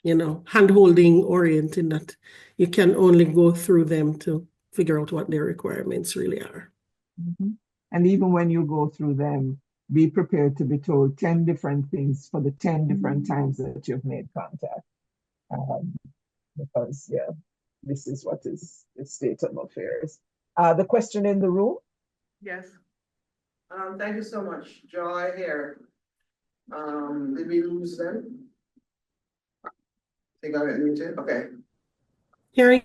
hand-holding oriented that you can only go through them to figure out what their requirements really are. Mm-hmm. And even when you go through them, be prepared to be told 10 different things for the 10 different times that you've made contact. Because, this is what is the state of affairs. The question in the room? Yes. Thank you so much. Joy here. Did we lose them? Think I got muted. Okay. Hearing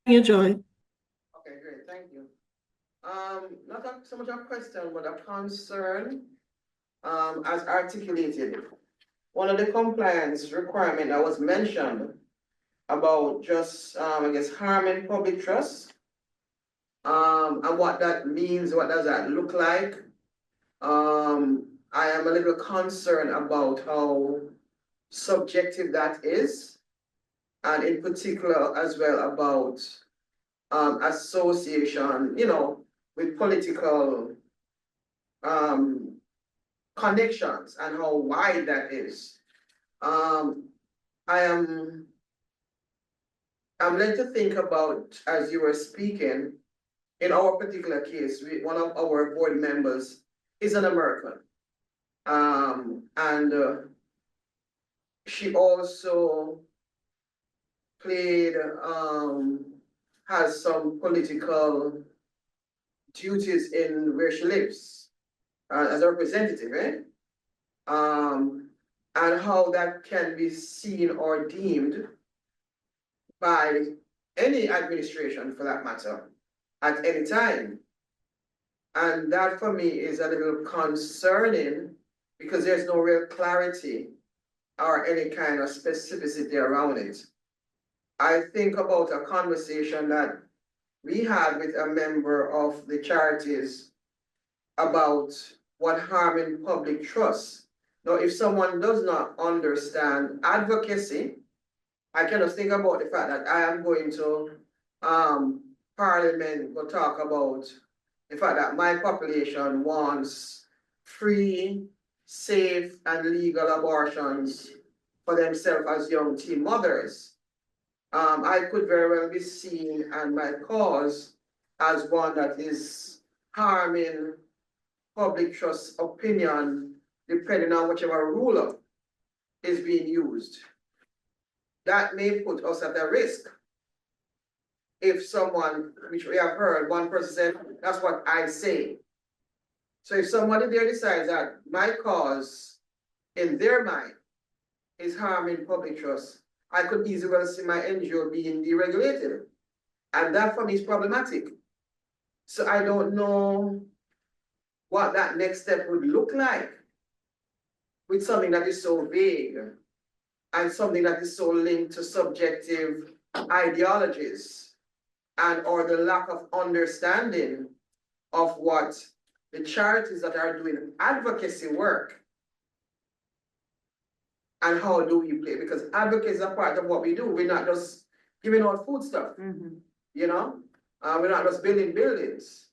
you, Joy. Okay, great. Thank you. So much a question, but a concern, as articulated. One of the compliance requirement that was mentioned about just, I guess, harming public trust. And what that means, what does that look like? I am a little concerned about how subjective that is, and in particular as well about association, with political connections and how wide that is. I'm led to think about, as you were speaking, in our particular case, one of our board members is an American. And she also played, has some political duties in where she lives as a representative, and how that can be seen or deemed by any administration for that matter at any time. And that for me is a little concerning because there's no real clarity or any kind of specificity around it. I think about a conversation that we had with a member of the charities about what harming public trust. Now, if someone does not understand advocacy, I kind of think about the fact that I am going to Parliament will talk about the fact that my population wants free, safe, and legal abortions for themselves as young teen mothers. I could very well be seen and my cause as one that is harming public trust opinion, depending on whichever ruler is being used. That may put us at a risk. If someone, which we have heard, one person said, that's what I say. So if somebody there decides that my cause in their mind is harming public trust, I could easily well see my NGO being deregulated. And that for me is problematic. So I don't know what that next step would look like with something that is so vague and something that is so linked to subjective ideologies and or the lack of understanding of what the charities that are doing advocacy work and how do we play, because advocacy is a part of what we do. We're not just giving out food stuff, we're not just building buildings.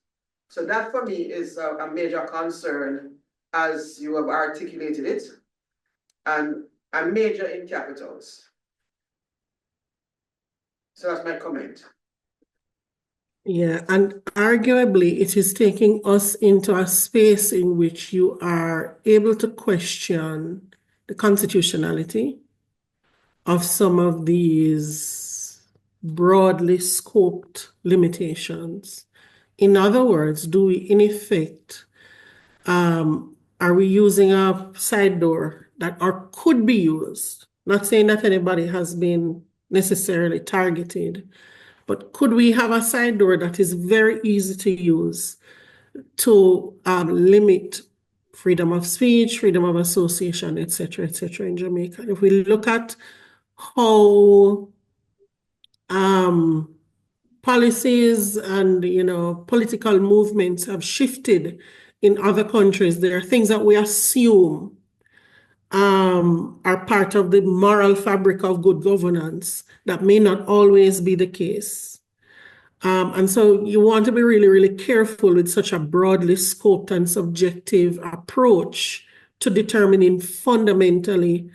So that for me is a major concern as you have articulated it, and a major in capitals. So that's my comment. Yeah, and arguably it is taking us into a space in which you are able to question the constitutionality of some of these broadly scoped limitations. In other words, do we in effect, are we using a side door that or could be used? Not saying that anybody has been necessarily targeted, but could we have a side door that is very easy to use to limit freedom of speech, freedom of association, etc., in Jamaica? If we look at how policies and political movements have shifted in other countries, there are things that we assume are part of the moral fabric of good governance that may not always be the case. And so you want to be really, really careful with such a broadly scoped and subjective approach to determining fundamentally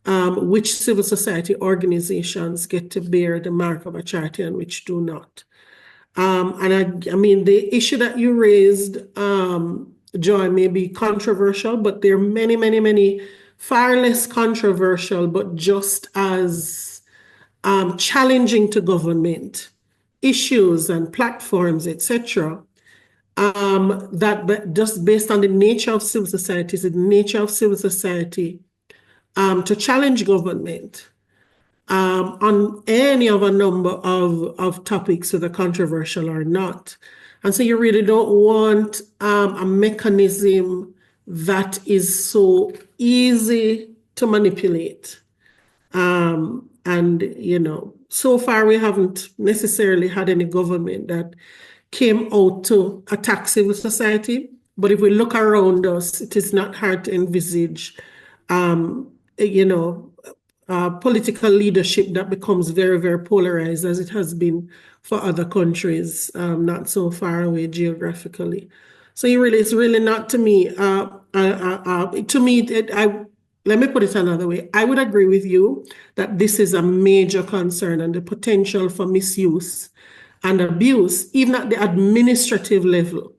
which civil society organizations get to bear the mark of a charity and which do not. And I mean, the issue that you raised, Joy, may be controversial, but there are many, many, many far less controversial, but just as challenging to government issues and platforms, etc., that just based on the nature of civil society, is the nature of civil society to challenge government on any of a number of topics, whether controversial or not. And so you really don't want a mechanism that is so easy to manipulate. And, you know, so far we haven't necessarily had any government that came out to attack civil society. But if we look around us, it is not hard to envisage, you know, political leadership that becomes very, very polarized, as it has been for other countries, not so far away geographically. So it's really not to me. Let me put it another way. I would agree with you that this is a major concern, and the potential for misuse and abuse, even at the administrative level,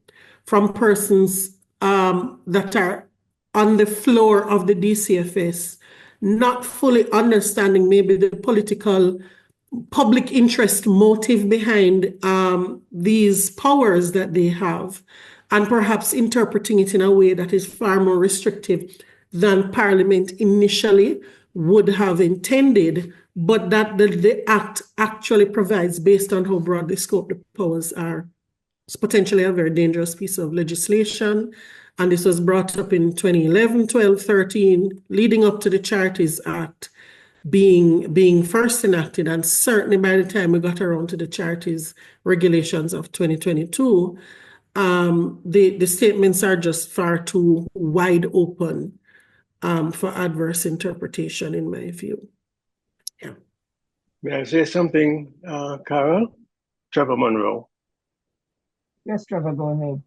from persons that are on the floor of the DCFS, not fully understanding maybe the political public interest motive behind these powers that they have, and perhaps interpreting it in a way that is far more restrictive than Parliament initially would have intended, but that the Act actually provides based on how broad the scope the powers are. It's potentially a very dangerous piece of legislation. And this was brought up in 2011, 12, 13, leading up to the Charities Act being first enacted. And certainly by the time we got around to the charities regulations of 2022, the statements are just far too wide open for adverse interpretation, in my view. Yeah. May I say something, Carol? Trevor Monroe. Yes, Trevor, go ahead.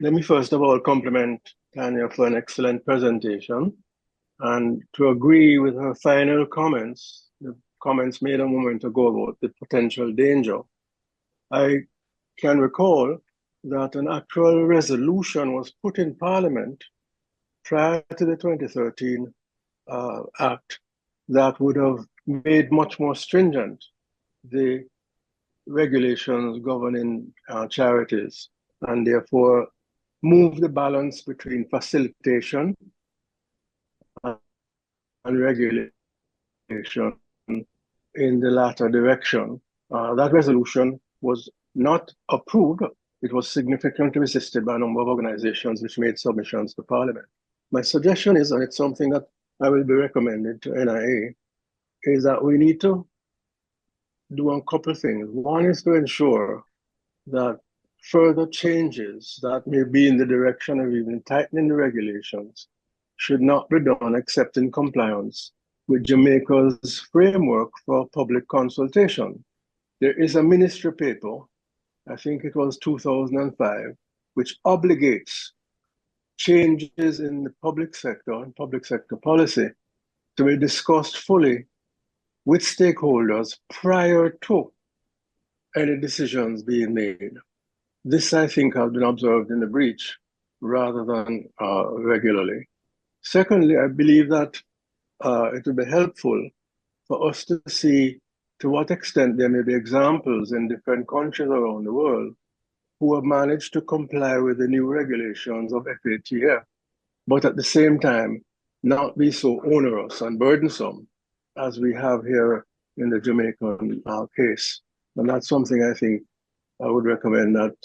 Let me first of all compliment Tania for an excellent presentation, and to agree with her final comments, the comments made a moment ago about the potential danger. I can recall that an actual resolution was put in Parliament prior to the 2013 Act that would have made much more stringent the regulations governing charities, and therefore move the balance between facilitation and regulation in the latter direction. That resolution was not approved. It was significantly resisted by a number of organizations which made submissions to Parliament. My suggestion is, and it's something that I will be recommending to NIA, is that we need to do a couple of things. One is to ensure that further changes that may be in the direction of even tightening the regulations should not be done except in compliance with Jamaica's framework for public consultation. There is a ministry paper, I think it was 2005, which obligates changes in the public sector and public sector policy to be discussed fully with stakeholders prior to any decisions being made. This, I think, has been observed in the breach rather than regularly. Secondly, I believe that it would be helpful for us to see to what extent there may be examples in different countries around the world who have managed to comply with the new regulations of FATF, but at the same time not be so onerous and burdensome as we have here in the Jamaican case. And that's something I think I would recommend that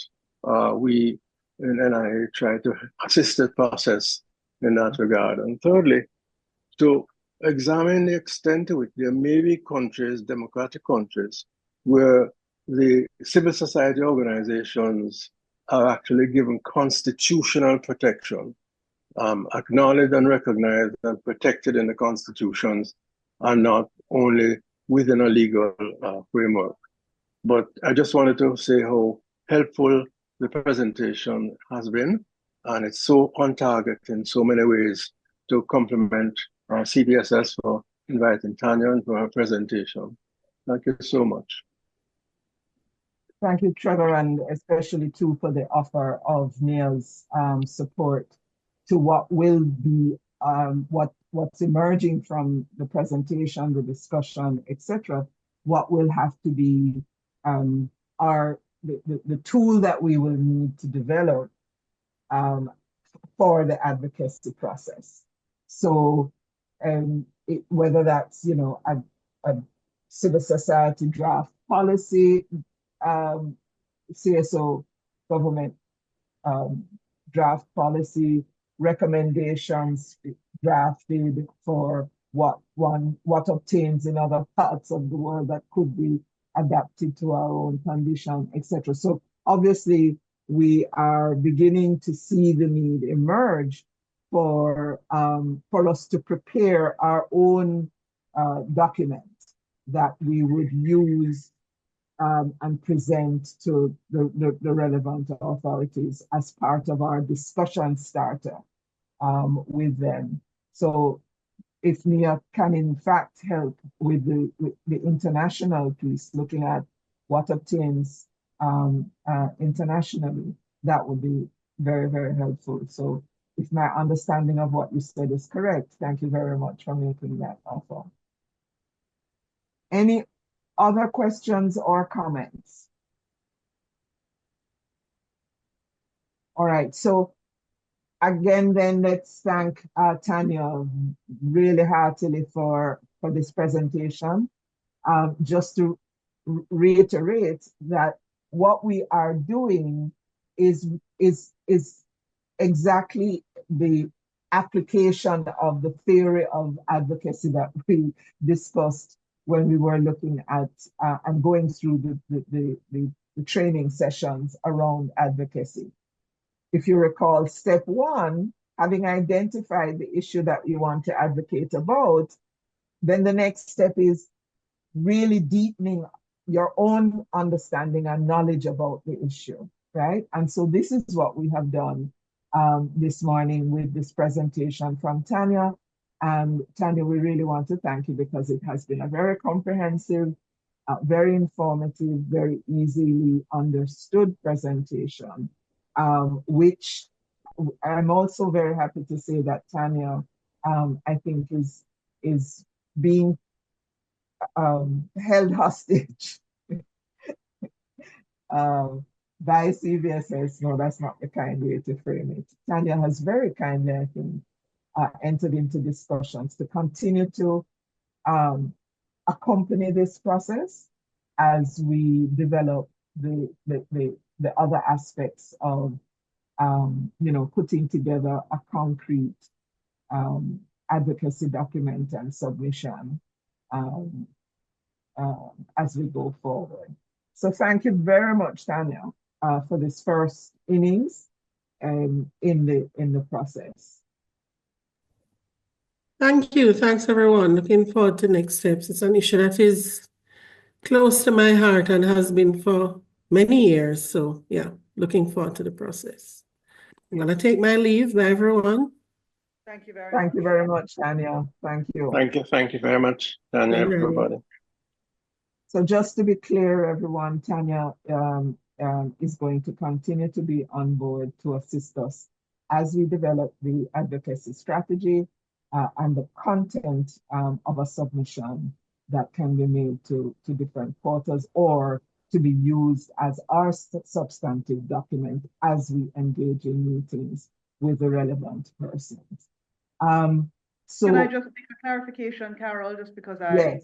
we in NIA try to assist the process in that regard. And thirdly, to examine the extent to which there may be countries, democratic countries, where the civil society organizations are actually given constitutional protection, acknowledged and recognized and protected in the constitutions, and not only within a legal framework. But I just wanted to say how helpful the presentation has been, and it's so on target in so many ways to complement CBSS for inviting Tania for her presentation. Thank you so much. Thank you, Trevor, and especially too for the offer of Neil's support to what will be what's emerging from the presentation, the discussion, etc. What will have to be our the tool that we will need to develop for the advocacy process. So whether that's, you know, a civil society draft policy, CSO government draft policy recommendations drafted for what obtains in other parts of the world that could be adapted to our own condition, etc. So obviously we are beginning to see the need emerge for us to prepare our own document that we would use and present to the relevant authorities as part of our discussion starter with them. So if NIA can in fact help with the international piece, looking at what obtains internationally, that would be very, very helpful. So if my understanding of what you said is correct, thank you very much for making that offer. Any other questions or comments? All right, so again, then let's thank Tania really heartily for this presentation. Just to reiterate that what we are doing is exactly the application of the theory of advocacy that we discussed when we were looking at and going through the training sessions around advocacy. If you recall, step one, having identified the issue that you want to advocate about, then the next step is really deepening your own understanding and knowledge about the issue, right? And so this is what we have done this morning with this presentation from Tania. And Tania, we really want to thank you because it has been a very comprehensive, very informative, very easily understood presentation, which I'm also very happy to say that Tania, I think is being held hostage by CVSS. No, that's not the kind way to frame it. Tania has very kindly, I think, entered into discussions to continue to accompany this process as we develop the other aspects of you know, putting together a concrete advocacy document and submission as we go forward. So thank you very much, Tania, for this first innings in the process. Thank you. Thanks, everyone. Looking forward to next steps. It's an issue that is close to my heart and has been for many years. So yeah, looking forward to the process. I'm going to take my leave. Bye, everyone. Thank you very much. Thank you very much, Tania. Thank you. Thank you very much, Tania, everybody. So just to be clear, everyone, Tania is going to continue to be on board to assist us as we develop the advocacy strategy and the content of a submission that can be made to different portals or to be used as our substantive document as we engage in meetings with the relevant persons. So can I just make a clarification, Carol, just because yes.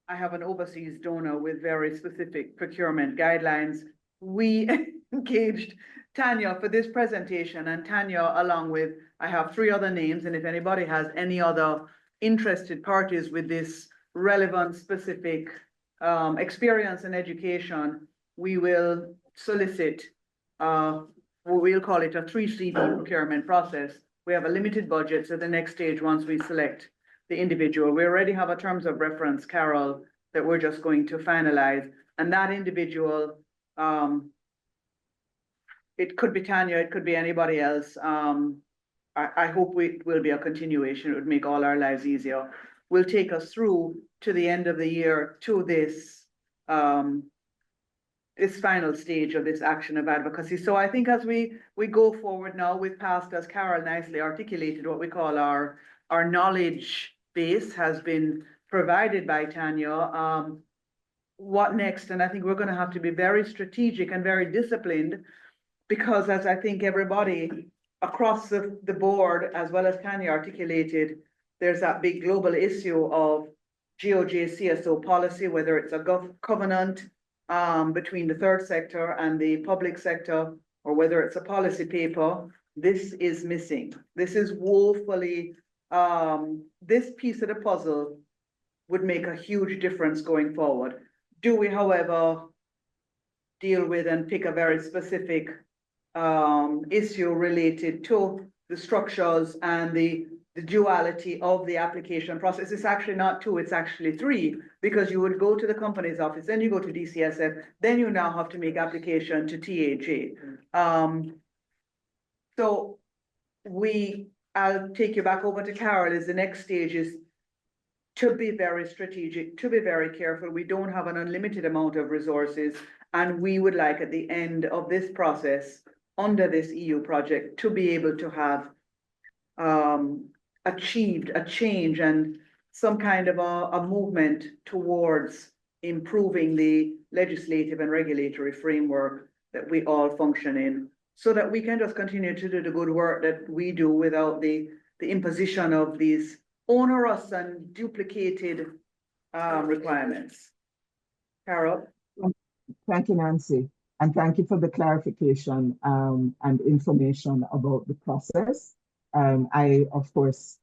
I have an overseas donor with very specific procurement guidelines. We engaged Tania for this presentation, and Tania, along with, I have 3 other names, and if anybody has any other interested parties with this relevant specific experience and education, we will solicit, we'll call it a 3CD procurement process. We have a limited budget, so the next stage, once we select the individual, we already have a terms of reference, Carol, that we're just going to finalize. And that individual, it could be Tania, it could be anybody else. I hope it will be a continuation. It would make all our lives easier. Will take us through to the end of the year to this this final stage of this action of advocacy. So I think as we go forward now, we've passed, as Carol nicely articulated, what we call our knowledge base has been provided by Tania. what next? And I think we're going to have to be very strategic and very disciplined, because as I think everybody across the board, as well as Tanya articulated, there's that big global issue of GOJ CSO policy, whether it's a covenant between the third sector and the public sector, or whether it's a policy paper. This is missing. This is woefully, this piece of the puzzle would make a huge difference going forward. Do we, however, deal with and pick a very specific issue related to the structures and the duality of the application process? It's actually not two, it's actually three, because you would go to the company's office, then you go to DCSF, then you now have to make application to THA. So I'll take you back over to Carol. Is the next stage is to be very strategic, to be very careful. We don't have an unlimited amount of resources, and we would like at the end of this process, under this EU project, to be able to have achieved a change and some kind of a movement towards improving the legislative and regulatory framework that we all function in, so that we can just continue to do the good work that we do without the imposition of these onerous and duplicated requirements. Carol? Thank you, Nancy. And thank you for the clarification and information about the process. I, of course,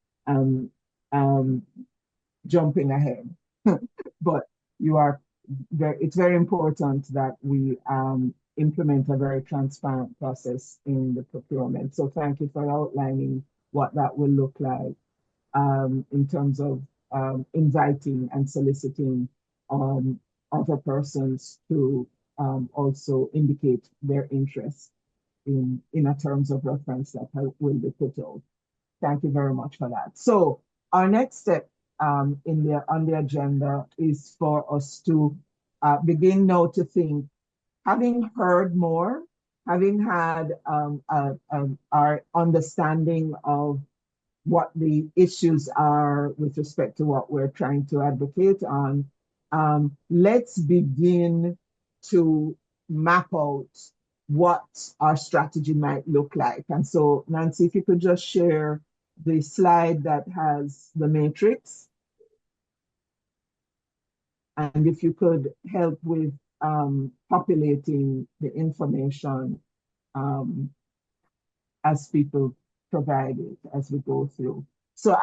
jumping ahead, but it's very important that we implement a very transparent process in the procurement. So thank you for outlining what that will look like in terms of inviting and soliciting other persons to also indicate their interest in a terms of reference that will be put out. Thank you very much for that. So our next step on the agenda is for us to begin now to think, having heard more, having had our understanding of what the issues are with respect to what we're trying to advocate on, let's begin to map out what our strategy might look like. And so, Nancy, if you could just share the slide that has the matrix. And if you could help with populating the information as people provide it as we go through. So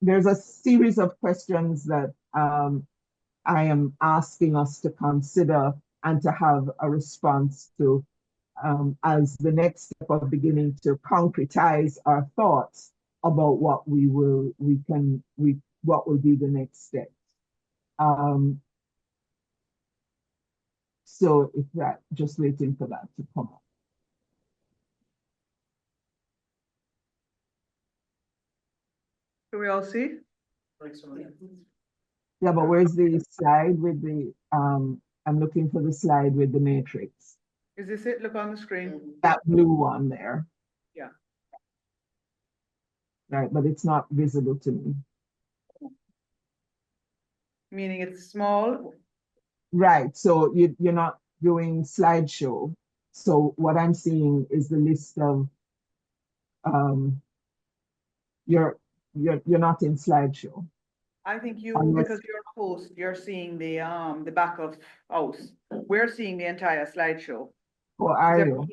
there's a series of questions that I am asking us to consider and to have a response to as the next step of beginning to concretize our thoughts about what will be the next step. So if that, just waiting for that to come up. Do we all see? Yeah, but where's the slide with the, I'm looking for the slide with the matrix. Is this it? Look on the screen. That blue one there. Yeah. Right, but it's not visible to me. Meaning it's small? Right, so you're not doing slideshow. So what I'm seeing is the list of, you're not in slideshow. I think you, Unless, because you're a host, you're seeing the back of house. We're seeing the entire slideshow. Oh, are you?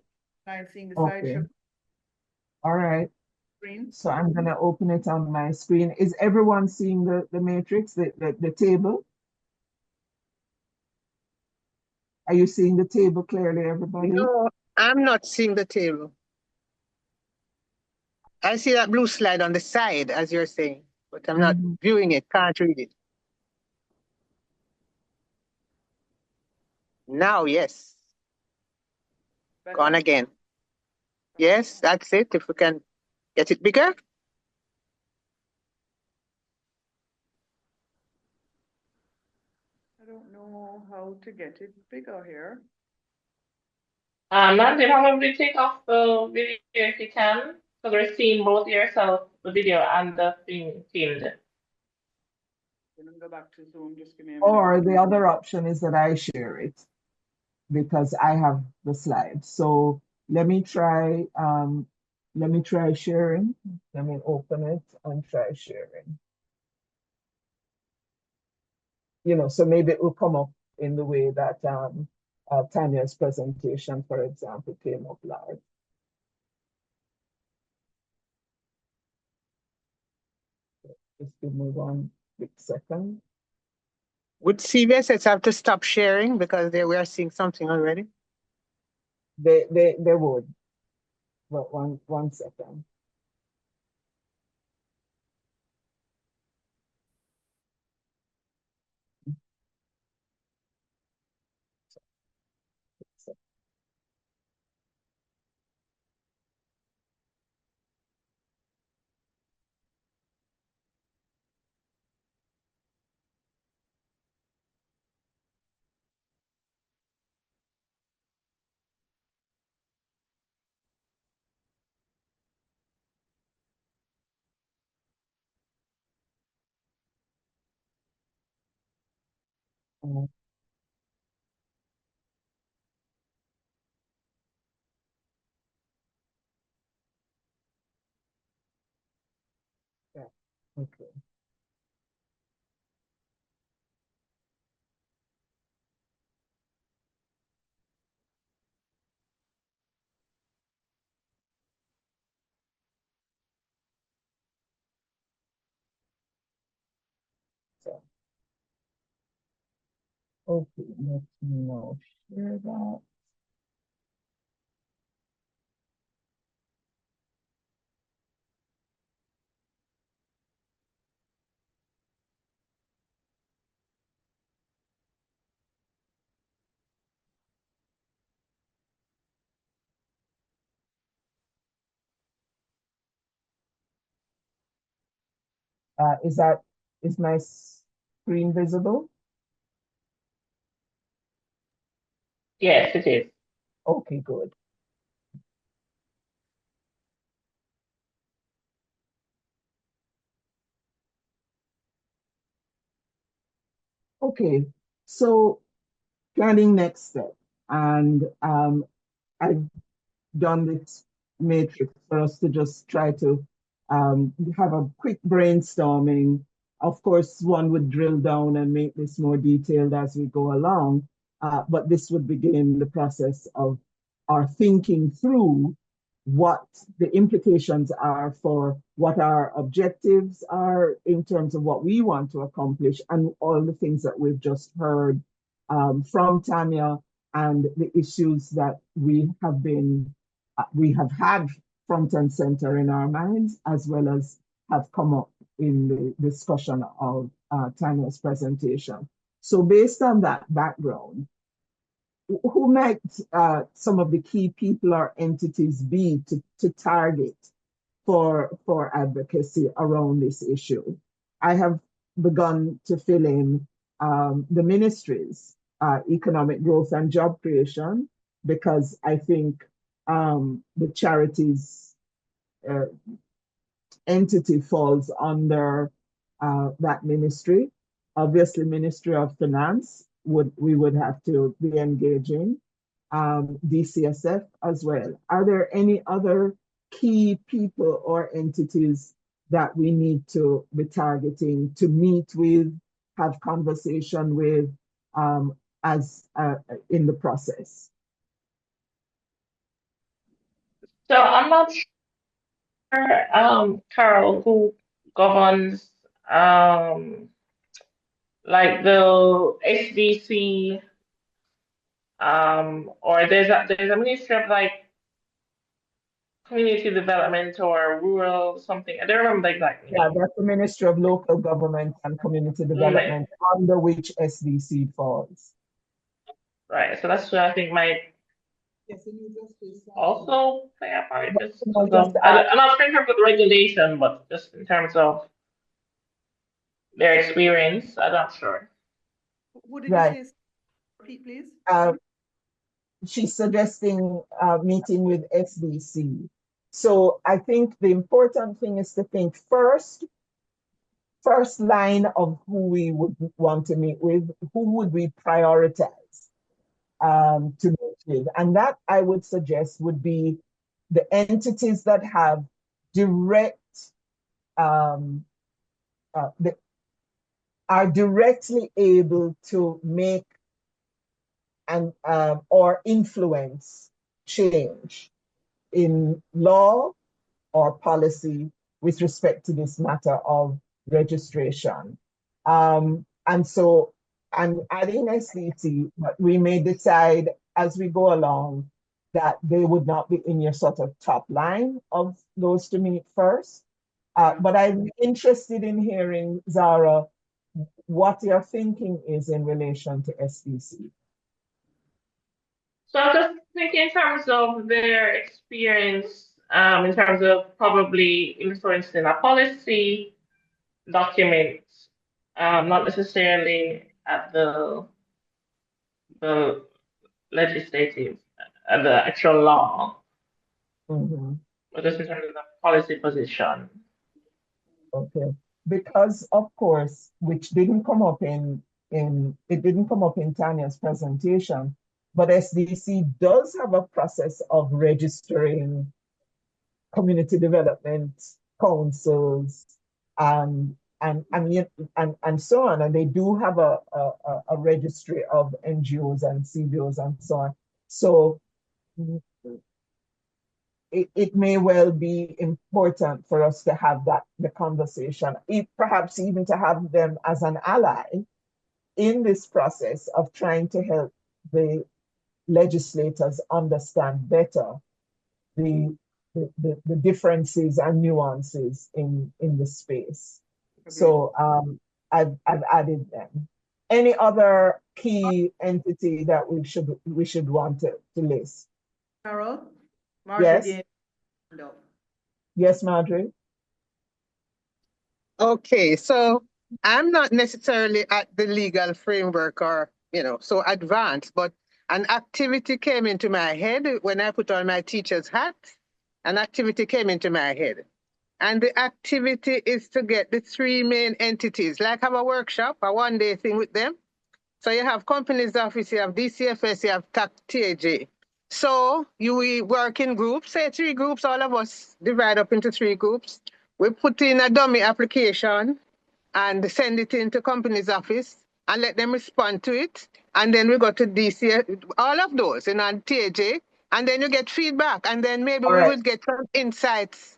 I'm seeing the Okay. slideshow All right. screen. So I'm gonna open it on my screen. Is everyone seeing the matrix, the table? Are you seeing the table clearly, everybody? No, I'm not seeing the table. I see that blue slide on the side, as you're saying, but I'm not viewing it, can't read it. Now, yes. Gone again. Yes, that's it. If we can get it bigger. I don't know how to get it bigger here. Nancy, probably take off the video if you can, so we're seeing both yourself, the video and the thing filmed. Let me go back to Zoom, just give me a minute. Or the other option is that I share it because I have the slides. So let me try sharing. Let me open it and try sharing. You know, so maybe it will come up in the way that Tania's presentation, for example, came up live. Just give me 1 quick second. Would CVSS have to stop sharing because we are seeing something already? They would, but one second. Uh, yeah, okay. So, okay, let me now share that. Is my screen visible? Yes, it is. Okay, good. Okay, so planning next step. And I've done this matrix for us to just try to have a quick brainstorming. Of course, one would drill down and make this more detailed as we go along, but this would begin the process of our thinking through what the implications are for what our objectives are in terms of what we want to accomplish and all the things that we've just heard from Tania and the issues that we have had front and center in our minds, as well as have come up in the discussion of Tania's presentation. So based on that background, who might some of the key people or entities be to target for advocacy around this issue? I have begun to fill in the ministries, economic growth and job creation, because I think the charities entity falls under that ministry. Obviously, Ministry of Finance we would have to be engaging, DCSF as well. Are there any other key people or entities that we need to be targeting to meet with, have conversation with as in the process? So I'm not sure, Carol, who governs like the SDC, or there's a ministry of like community development or rural something. I don't remember exactly. Yeah, that's the Ministry of Local Government and Community Development, under which SDC falls. Right, so that's what I think might also play a part. Just You know, I'm not sure in terms of the regulation, but just in terms of their experience, I'm not sure. Who did you say? Repeat, please. She's suggesting meeting with SDC. So I think the important thing is to think first, first line of who we would want to meet with, who would we prioritize to meet with. And that I would suggest would be the entities that have direct, are directly able to make and or influence change in law or policy with respect to this matter of registration. And so I'm adding SDT, but we may decide as we go along that they would not be in your sort of top line of those to meet first. But I'm interested in hearing, Zara, what your thinking is in relation to SDC. So I just think in terms of their experience, in terms of probably influencing a policy document, not necessarily at the legislative, at the actual law, but just in terms of the policy position. Okay, because of course, which didn't come up in it didn't come up in Tania's presentation, but SDC does have a process of registering community development councils and so on, and they do have a registry of NGOs and CBOs and so on. So it may well be important for us to have the conversation, perhaps even to have them as an ally in this process of trying to help the legislators understand better the differences and nuances in the space. So I've added them. Any other key entity that we should want to list? Carol? Yes. No. Yes, Marjorie. Okay, so I'm not necessarily at the legal framework or, so advanced, but an activity came into my head when I put on my teacher's hat. An activity came into my head. And the activity is to get the three main entities, like have a workshop, a one-day thing with them. So you have Companies Office, you have DCFS, you have TAC-TAJ. So we work in groups, say 3 groups, all of us divide up into 3 groups. We put in a dummy application and send it into Companies Office and let them respond to it. And then we go to DC, all of those, and TAJ, and then you get feedback. And then maybe we would get some insights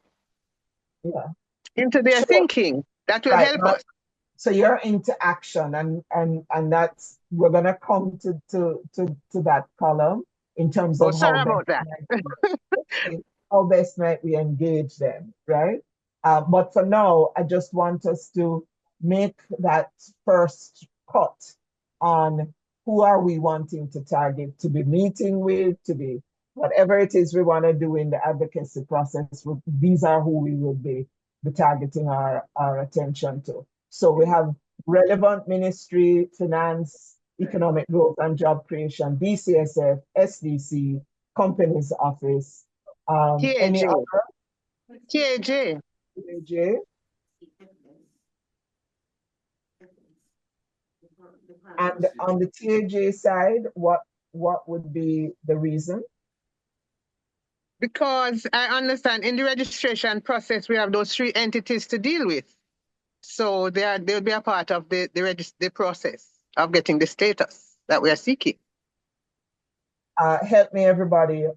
into their thinking. That will help us. So you're into action, and that's, we're gonna come to that column in terms of how best might we engage them, right? But for now, I just want us to make that first cut on who are we wanting to target, to be meeting with, to be whatever it is we want to do in the advocacy process. These are who we will be targeting our attention to. So we have relevant ministry, finance, economic growth and job creation, BCSF, SDC, Companies Office, any other? TAJ. TAJ. And on the TAJ side, what would be the reason? Because I understand in the registration process, we have those 3 entities to deal with. So they'll be a part of the process of getting the status that we are seeking. Help me, everybody.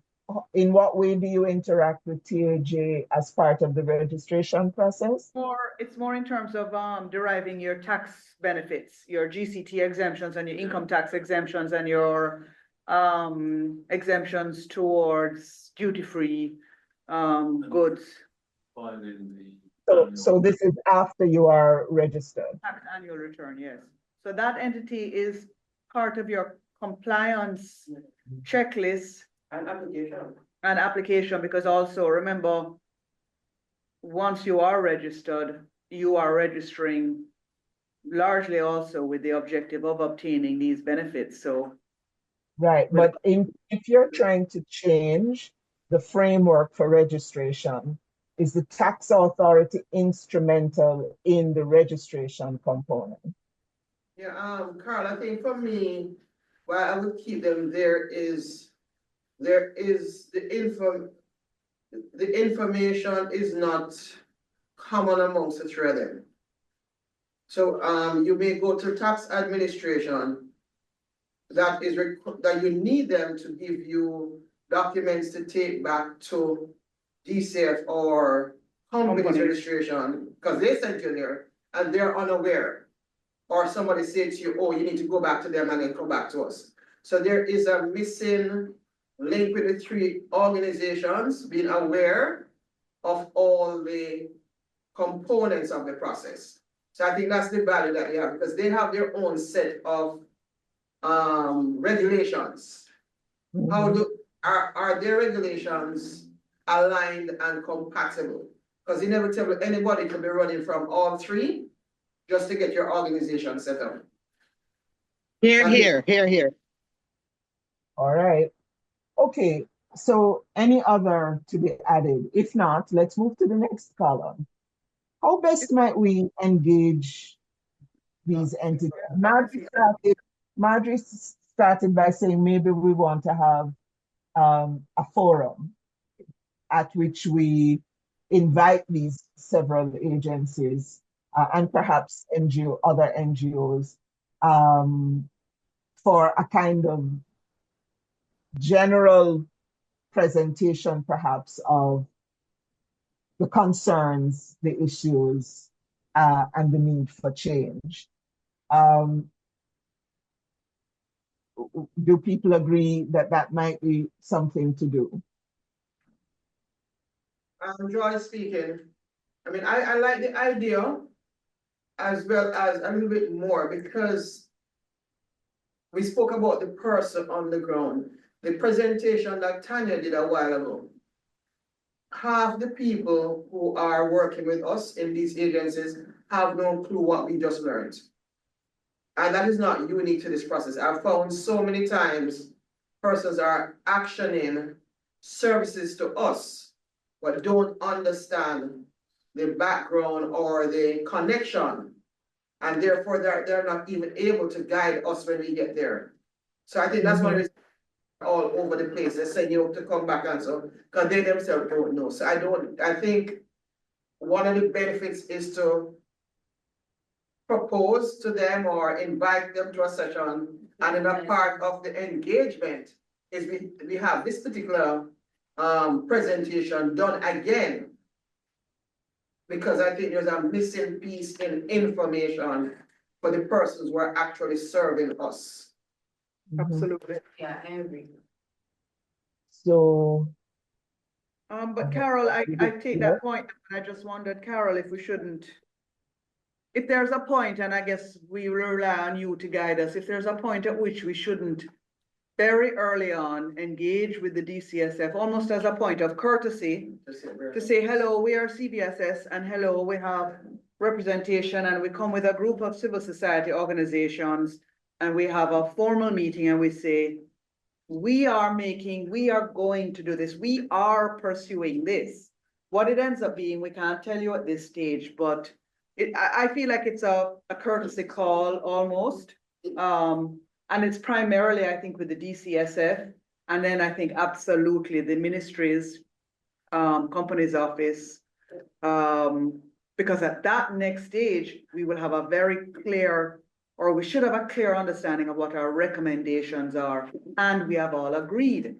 In what way do you interact with TAJ as part of the registration process? It's more in terms of deriving your tax benefits, your GCT exemptions and your income tax exemptions and your exemptions towards duty-free goods. So this is after you are registered. Tax annual return, yes. So that entity is part of your compliance checklist and application, because also remember, once you are registered, you are registering largely also with the objective of obtaining these benefits. So right, but if you're trying to change the framework for registration, Is the tax authority instrumental in the registration component? Yeah, Carl, I think for me, why I would keep them there is the information is not common amongst the three of them. So you may go to tax administration that you need them to give you documents to take back to DCF or company's registration, because they sent you there and they're unaware. Or somebody said to you, oh, you need to go back to them and then come back to us. So there is a missing link with the three organizations being aware of all the components of the process. So I think that's the value that they have, because they have their own set of regulations. Mm-hmm. Are their regulations aligned and compatible? Because inevitably anybody can be running from all three just to get your organization set up. Here. All right. Okay. So any other to be added? If not, let's move to the next column. How best might we engage these entities? Marjorie started by saying maybe we want to have a forum at which we invite these several agencies and perhaps other NGOs for a kind of general presentation, perhaps, of the concerns, the issues, and the need for change. Do people agree that that might be something to do? Joy speaking. I mean, I like the idea as well as a little bit more, because we spoke about the person on the ground. The presentation that Tania did a while ago, half the people who are working with us in these agencies have no clue what we just learned. And that is not unique to this process. I've found so many times persons are actioning services to us, but don't understand the background or the connection. And therefore they're not even able to guide us when we get there. So I think that's one of the all over the place. They're saying you have to come back and so, because they themselves don't know. So I think one of the benefits is to propose to them or invite them to a session, and then a part of the engagement is we have this particular presentation done again, because I think there's a missing piece in information for the persons who are actually serving us. Absolutely. Yeah, I agree. So, but Carol, I take that point, and I just wondered, Carol, if we shouldn't, if there's a point, and I guess we rely on you to guide us, if there's a point at which we shouldn't very early on engage with the DCSF, almost as a point of courtesy, to say, hello, we are CVSS, and hello, we have representation, and we come with a group of civil society organizations, and we have a formal meeting, and we say, we are going to do this. We are pursuing this. What it ends up being, we can't tell you at this stage, but I feel like it's a courtesy call almost. And it's primarily, I think, with the DCSF. And then I think absolutely the ministries, company's office, because at that next stage, we will have a very clear, or we should have a clear understanding of what our recommendations are, and we have all agreed.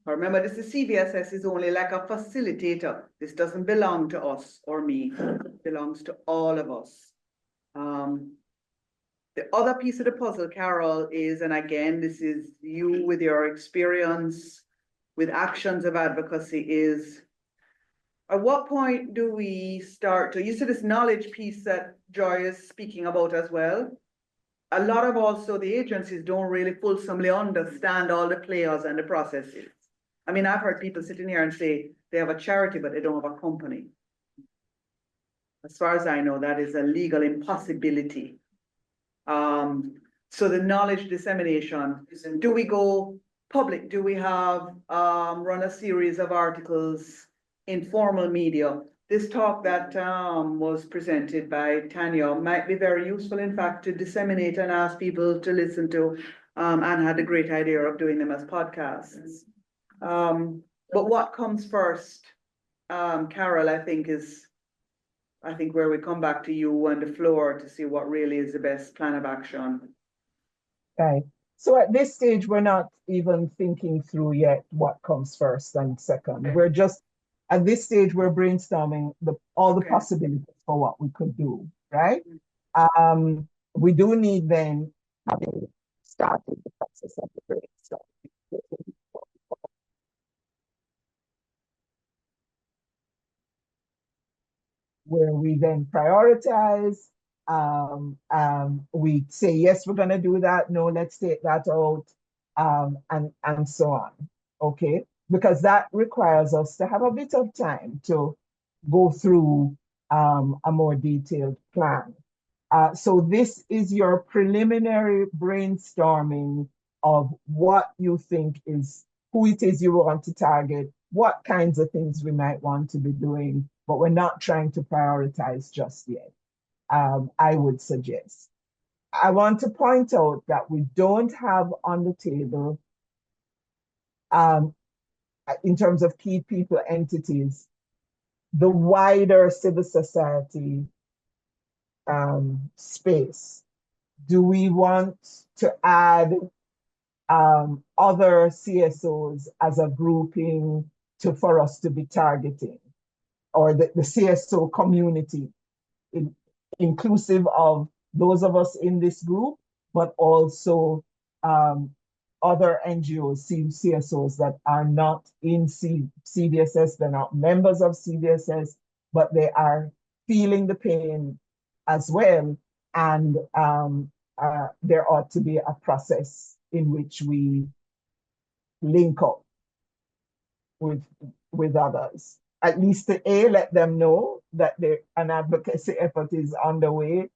Remember, this is CVSS is only like a facilitator. This doesn't belong to us or me. It belongs to all of us. The other piece of the puzzle, Carol, is, and again, this is you with your experience with actions of advocacy, is at what point do we start to, you see this knowledge piece that Joy is speaking about as well. A lot of also the agencies don't really fulsomely understand all the players and the processes. I mean, I've heard people sitting here and say they have a charity, but they don't have a company. As far as I know, that is a legal impossibility. So the knowledge dissemination, do we go public? Do we have run a series of articles in formal media? this talk that was presented by Tania might be very useful, in fact, to disseminate and ask people to listen to. And had a great idea of doing them as podcasts. But what comes first, Carol, I think where we come back to you and the floor to see what really is the best plan of action. Right. So at this stage, we're not even thinking through yet what comes first and second. We're just, at this stage, we're brainstorming all the Okay. possibilities for what we could do, right? We do need then, having started the process of the brainstorming, where we then prioritize. We say, yes, we're going to do that. No, let's take that out, and so on. Okay, because that requires us to have a bit of time to go through a more detailed plan. So this is your preliminary brainstorming of what you think is, who it is you want to target, what kinds of things we might want to be doing, but we're not trying to prioritize just yet. I would suggest. I want to point out that we don't have on the table, in terms of key people entities, the wider civil society space. Do we want to add other CSOs as a grouping for us to be targeting, or the CSO community, inclusive of those of us in this group, but also other NGOs, CSOs that are not in CVSS, they're not members of CVSS, but they are feeling the pain as well. And there ought to be a process in which we link up with others. At least to let them know that an advocacy effort is underway.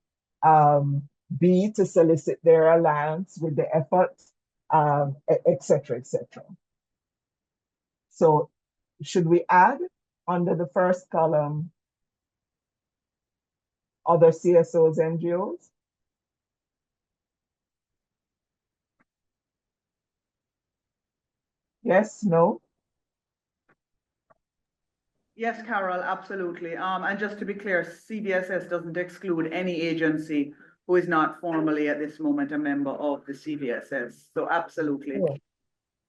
B, to solicit their alliance with the effort, et cetera, et cetera. So should we add under the first column other CSOs, NGOs? Yes, no? Yes, Carol, absolutely. And just to be clear, CVSS doesn't exclude any agency who is not formally at this moment a member of the CVSS. So absolutely. Sure.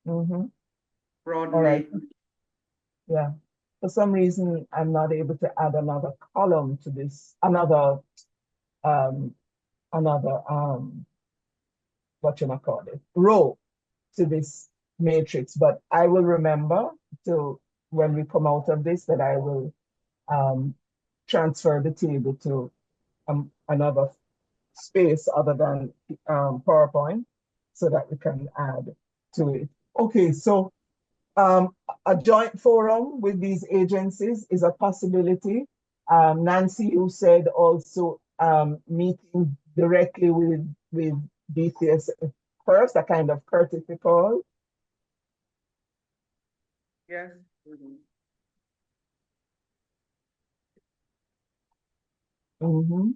Mm-hmm. Broadly. All right. Yeah. For some reason, I'm not able to add another column to this, another row to this matrix, but I will remember to, when we come out of this, that I will transfer the table to another space other than PowerPoint, so that we can add to it. Okay, so a joint forum with these agencies is a possibility. Nancy, you said also meeting directly with DCS first, a kind of courtesy call. Yes. Mm-hmm.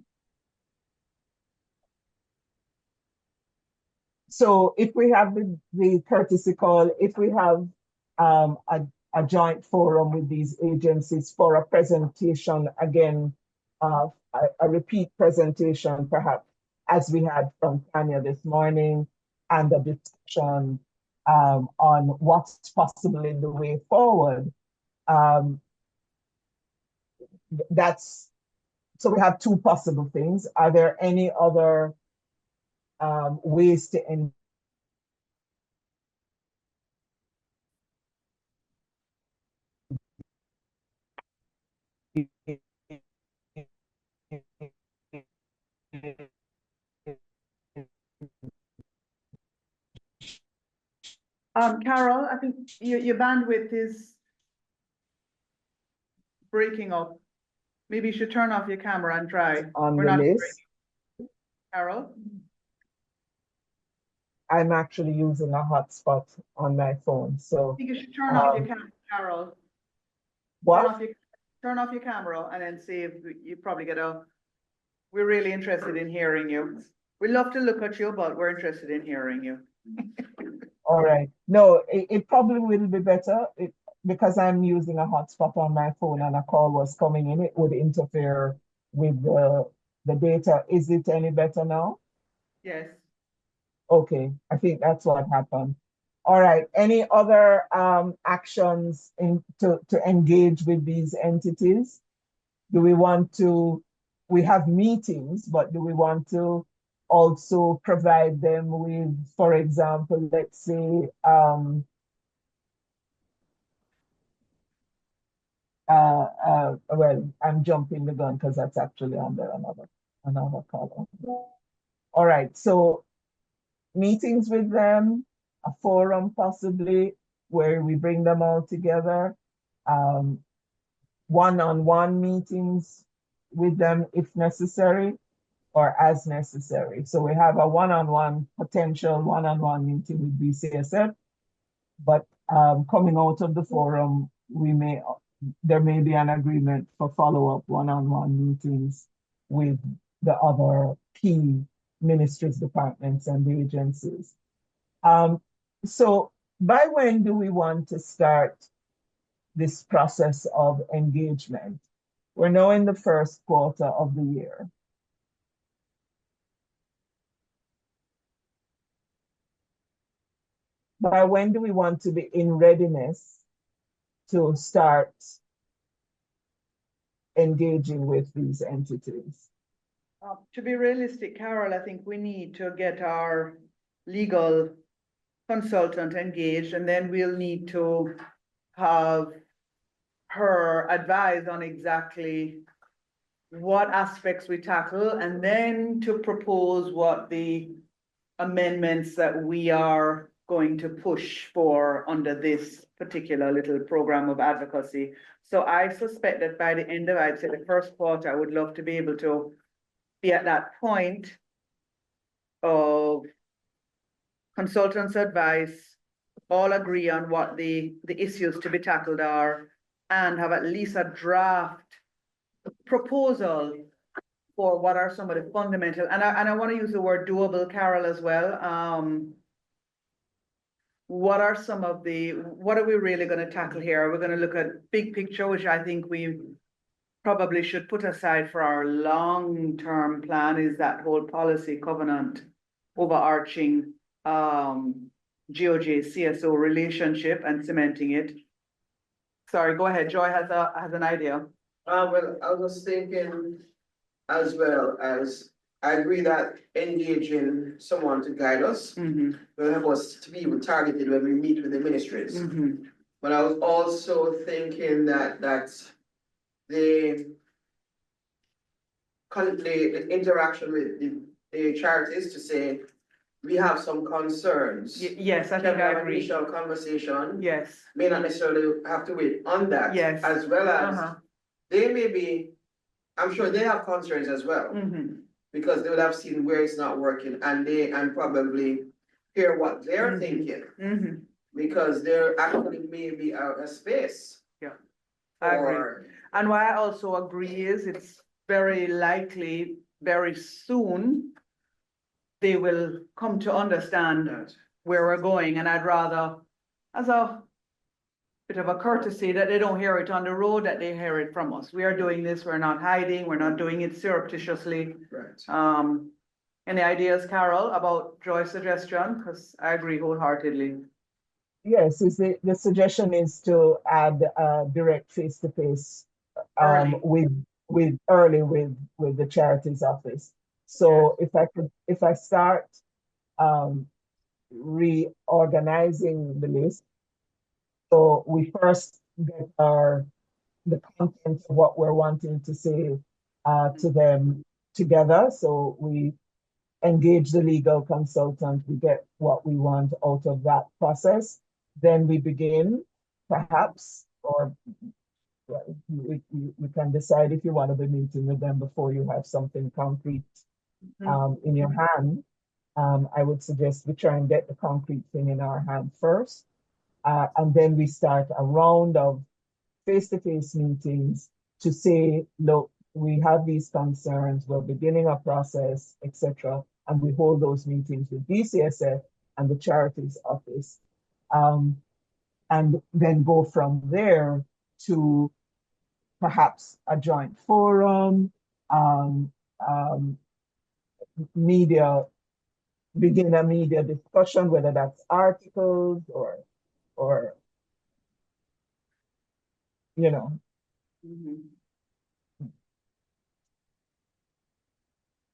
So if we have the courtesy call, if we have a joint forum with these agencies for a presentation, again, a repeat presentation, perhaps, as we had from Tania this morning, and a discussion on what's possible in the way forward. So we have two possible things. Are there any other ways to end? Carol, I think your bandwidth is breaking up. Maybe you should turn off your camera and try. On We're the not list. Carol? I'm actually using a hotspot on my phone, so. I think you should turn off your camera, Carol. What? Turn off your turn off your camera and then see if you probably we're really interested in hearing you. We love to look at you, but we're interested in hearing you. All right. No, it probably will be better because I'm using a hotspot on my phone and a call was coming in. It would interfere with the data. Is it any better now? Yes. Okay, I think that's what happened. All right. Any other actions to engage with these entities? Do we want to? We have meetings, but do we want to also provide them with, for example, let's say, well, I'm jumping the gun because that's actually under another column. All right, so meetings with them, a forum possibly where we bring them all together, one-on-one meetings with them if necessary or as necessary. So we have a potential one-on-one meeting with BCSF, but coming out of the forum, there may be an agreement for follow-up one-on-one meetings with the other key ministries, departments, and agencies. So by when do we want to start this process of engagement? We're now in the first quarter of the year. By when do we want to be in readiness to start engaging with these entities? To be realistic, Carol, I think we need to get our legal consultant engaged, and then we'll need to have her advise on exactly what aspects we tackle, and then to propose what the amendments that we are going to push for under this particular little program of advocacy. So I suspect that by the end of, I'd say the first quarter, I would love to be able to be at that point of consultants' advice, all agree on what the issues to be tackled are, and have at least a draft proposal for what are some of the fundamental, and I want to use the word doable, Carol, as well. What are what are we really going to tackle here? We're going to look at big picture, which I think we probably should put aside for our long-term plan, is that whole policy covenant, overarching GOJ CSO relationship and cementing it. Sorry, go ahead. Joy has an idea. Well, I was thinking as well as I agree that engaging someone to guide us will help us to be targeted when we meet with the ministries. But I was also thinking that the interaction with the charities to say we have some concerns. Yes, I think I agree. Initial conversation. Yes. May not necessarily have to wait on that. Yes. As well as they may be, I'm sure they have concerns as well. Because they would have seen where it's not working and probably hear what they're thinking. Because there actually may be a space. Yeah, I agree. And what I also agree is it's very likely very soon they will come to understand where we're going. And I'd rather, as a bit of a courtesy, that they don't hear it on the road, that they hear it from us. We are doing this, we're not hiding, we're not doing it surreptitiously. Right. Any ideas, Carol, about Joy's suggestion? Because I agree wholeheartedly. Yes, the suggestion is to add direct face-to-face with the charities office. So if I start reorganizing the list, so we first get the content of what we're wanting to say to them together. So we engage the legal consultant, we get what we want out of that process. Then we begin, perhaps, or we can decide if you want to be meeting with them before you have something concrete in your hand. I would suggest we try and get the concrete thing in our hand first. And then we start a round of face-to-face meetings to say, look, we have these concerns, we're beginning a process, etc. And we hold those meetings with DCSF and the charities office. And then go from there to perhaps a joint forum, media, begin a media discussion, whether that's articles or you know,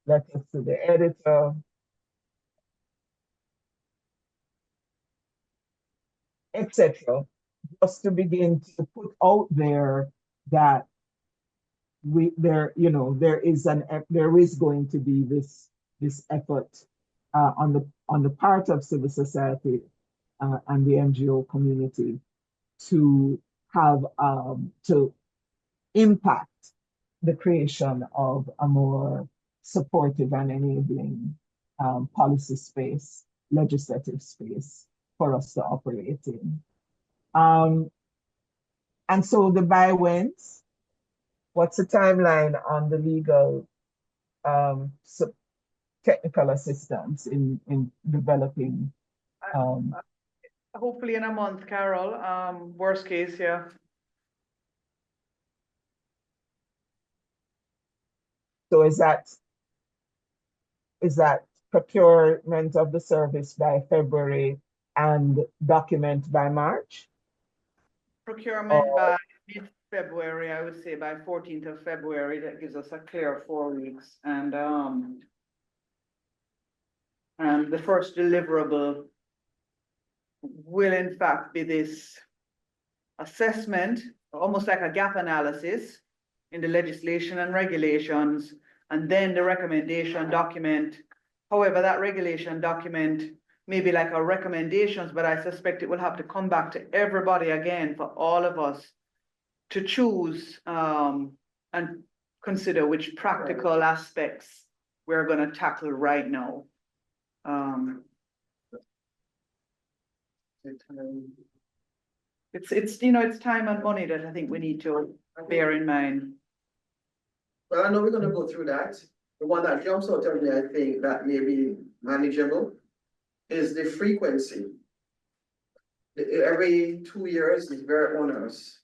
letters to the editor, etc. Just to begin to put out there that there is going to be this effort on the part of civil society and the NGO community to have to impact the creation of a more supportive and enabling policy space, legislative space for us to operate in. And so the by-whens, what's the timeline on the legal technical assistance in developing? Hopefully in a month, Carol. Worst case, yeah. So is that procurement of the service by February and document by March? Procurement by mid-February, I would say by 14th of February. That gives us a clear 4 weeks. And the first deliverable will in fact be this assessment, almost like a gap analysis in the legislation and regulations, and then the recommendation document. However, that regulation document may be like our recommendations, but I suspect it will have to come back to everybody again for all of us to choose and consider which practical aspects we're going to tackle right now. It's time and money that I think we need to bear in mind. Well, I know we're gonna go through that. The one that jumps out at me, I think that may be manageable is the frequency. Every 2 years is very onerous.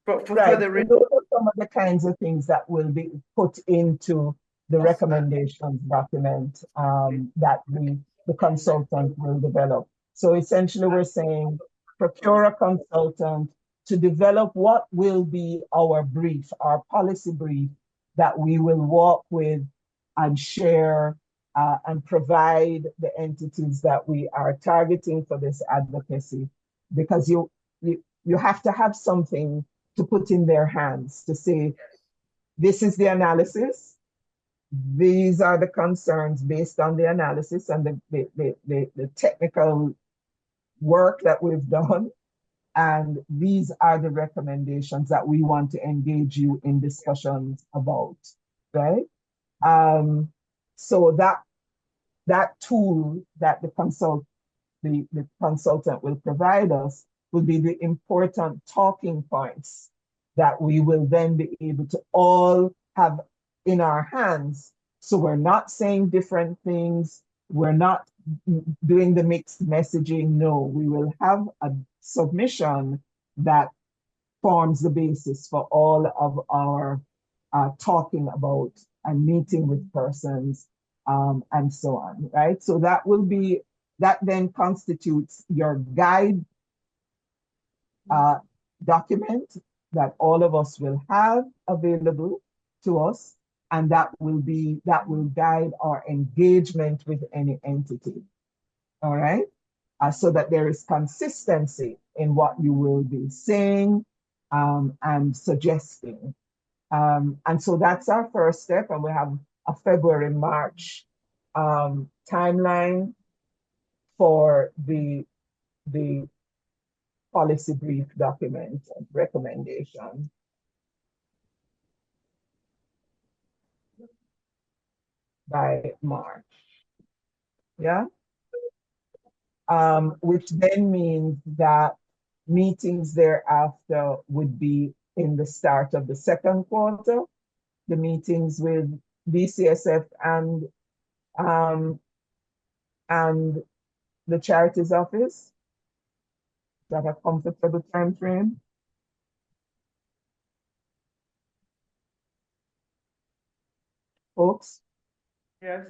Right, and those are some of the kinds of things that will be put into the recommendations document that the consultant will develop. So essentially we're saying procure a consultant to develop what will be our brief, our policy brief that we will walk with and share and provide the entities that we are targeting for this advocacy. Because you have to have something to put in their hands to say, this is the analysis, these are the concerns based on the analysis and the technical work that we've done, and these are the recommendations that we want to engage you in discussions about, right? So that tool that the consultant will provide us will be the important talking points that we will then be able to all have in our hands. So we're not saying different things. We're not doing the mixed messaging. No, we will have a submission that forms the basis for all of our talking about and meeting with persons and so on, right? So that then constitutes your guide document that all of us will have available to us, and that will guide our engagement with any entity. All right, so that there is consistency in what you will be saying and suggesting. And so that's our first step, and we have a February-March timeline for the policy brief document and recommendation. By March, yeah? Which then means that meetings thereafter would be in the start of the second quarter, the meetings with DCSF and the charities office. Is that a comfortable time frame? Folks? Yes.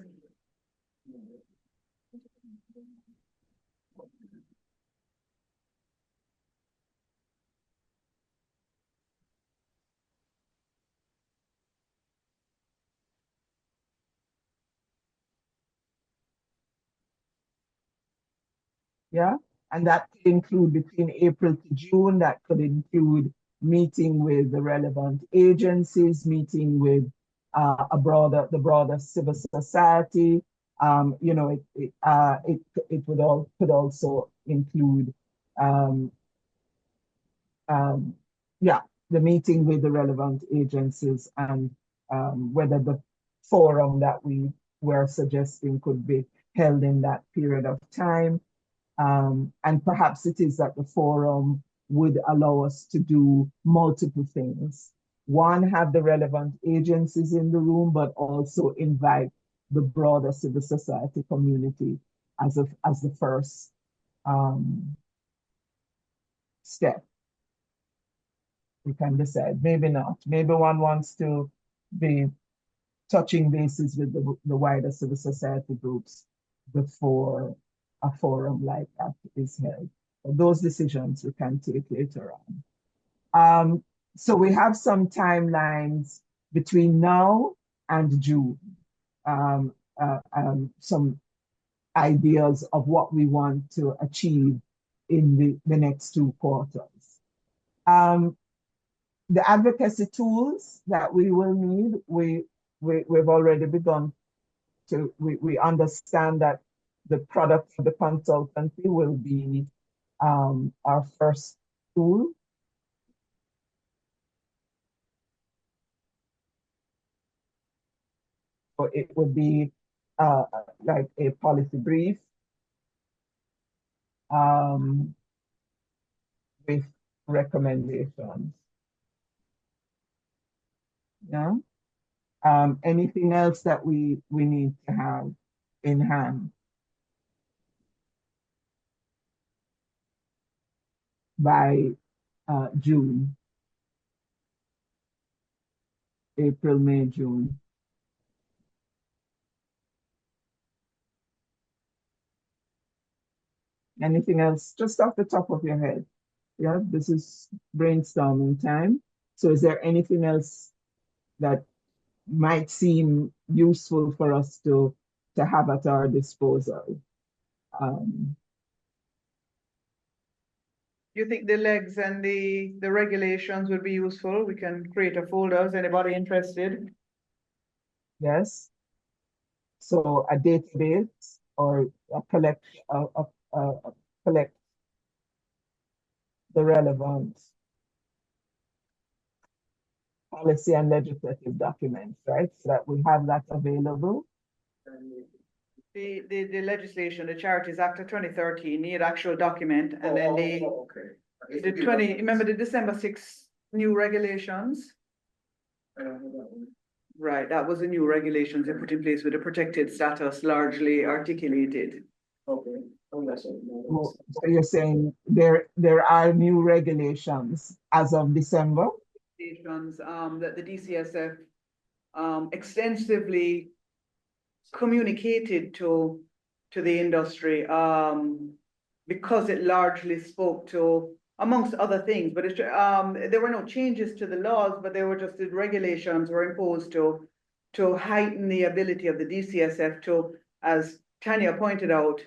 Yeah, and that could include between April to June, that could include meeting with the relevant agencies, meeting with the broader civil society. You know, it could also include yeah, the meeting with the relevant agencies and whether the forum that we were suggesting could be held in that period of time. And perhaps it is that the forum would allow us to do multiple things. One, have the relevant agencies in the room, but also invite the broader civil society community as the first step. We can decide, maybe not. Maybe one wants to be touching bases with the wider civil society groups before a forum like that is held. But those decisions we can take later on. So we have some timelines between now and June, some ideas of what we want to achieve in the next 2 quarters. The advocacy tools that we will need, we've already begun to, we understand that the product of the consultancy will be our first tool. So it would be like a policy brief with recommendations. Yeah. Anything else that we need to have in hand by June, April, May, June? Anything else just off the top of your head? Yeah, this is brainstorming time. So is there anything else that might seem useful for us to have at our disposal? You think the legs and the regulations would be useful? We can create a folder. Is anybody interested? Yes. So a database or collect the relevant policy and legislative documents, right? So that we have that available. The legislation, the Charities Act of 2013, need actual document, and then the 20, remember the December 6th new regulations? Right, that was the new regulations they put in place with the protected status largely articulated. Okay. So you're saying there are new regulations as of December? That the DCSF extensively communicated to the industry because it largely spoke to, amongst other things, but there were no changes to the laws, but there were just the regulations were imposed to heighten the ability of the DCSF to, as Tania pointed out,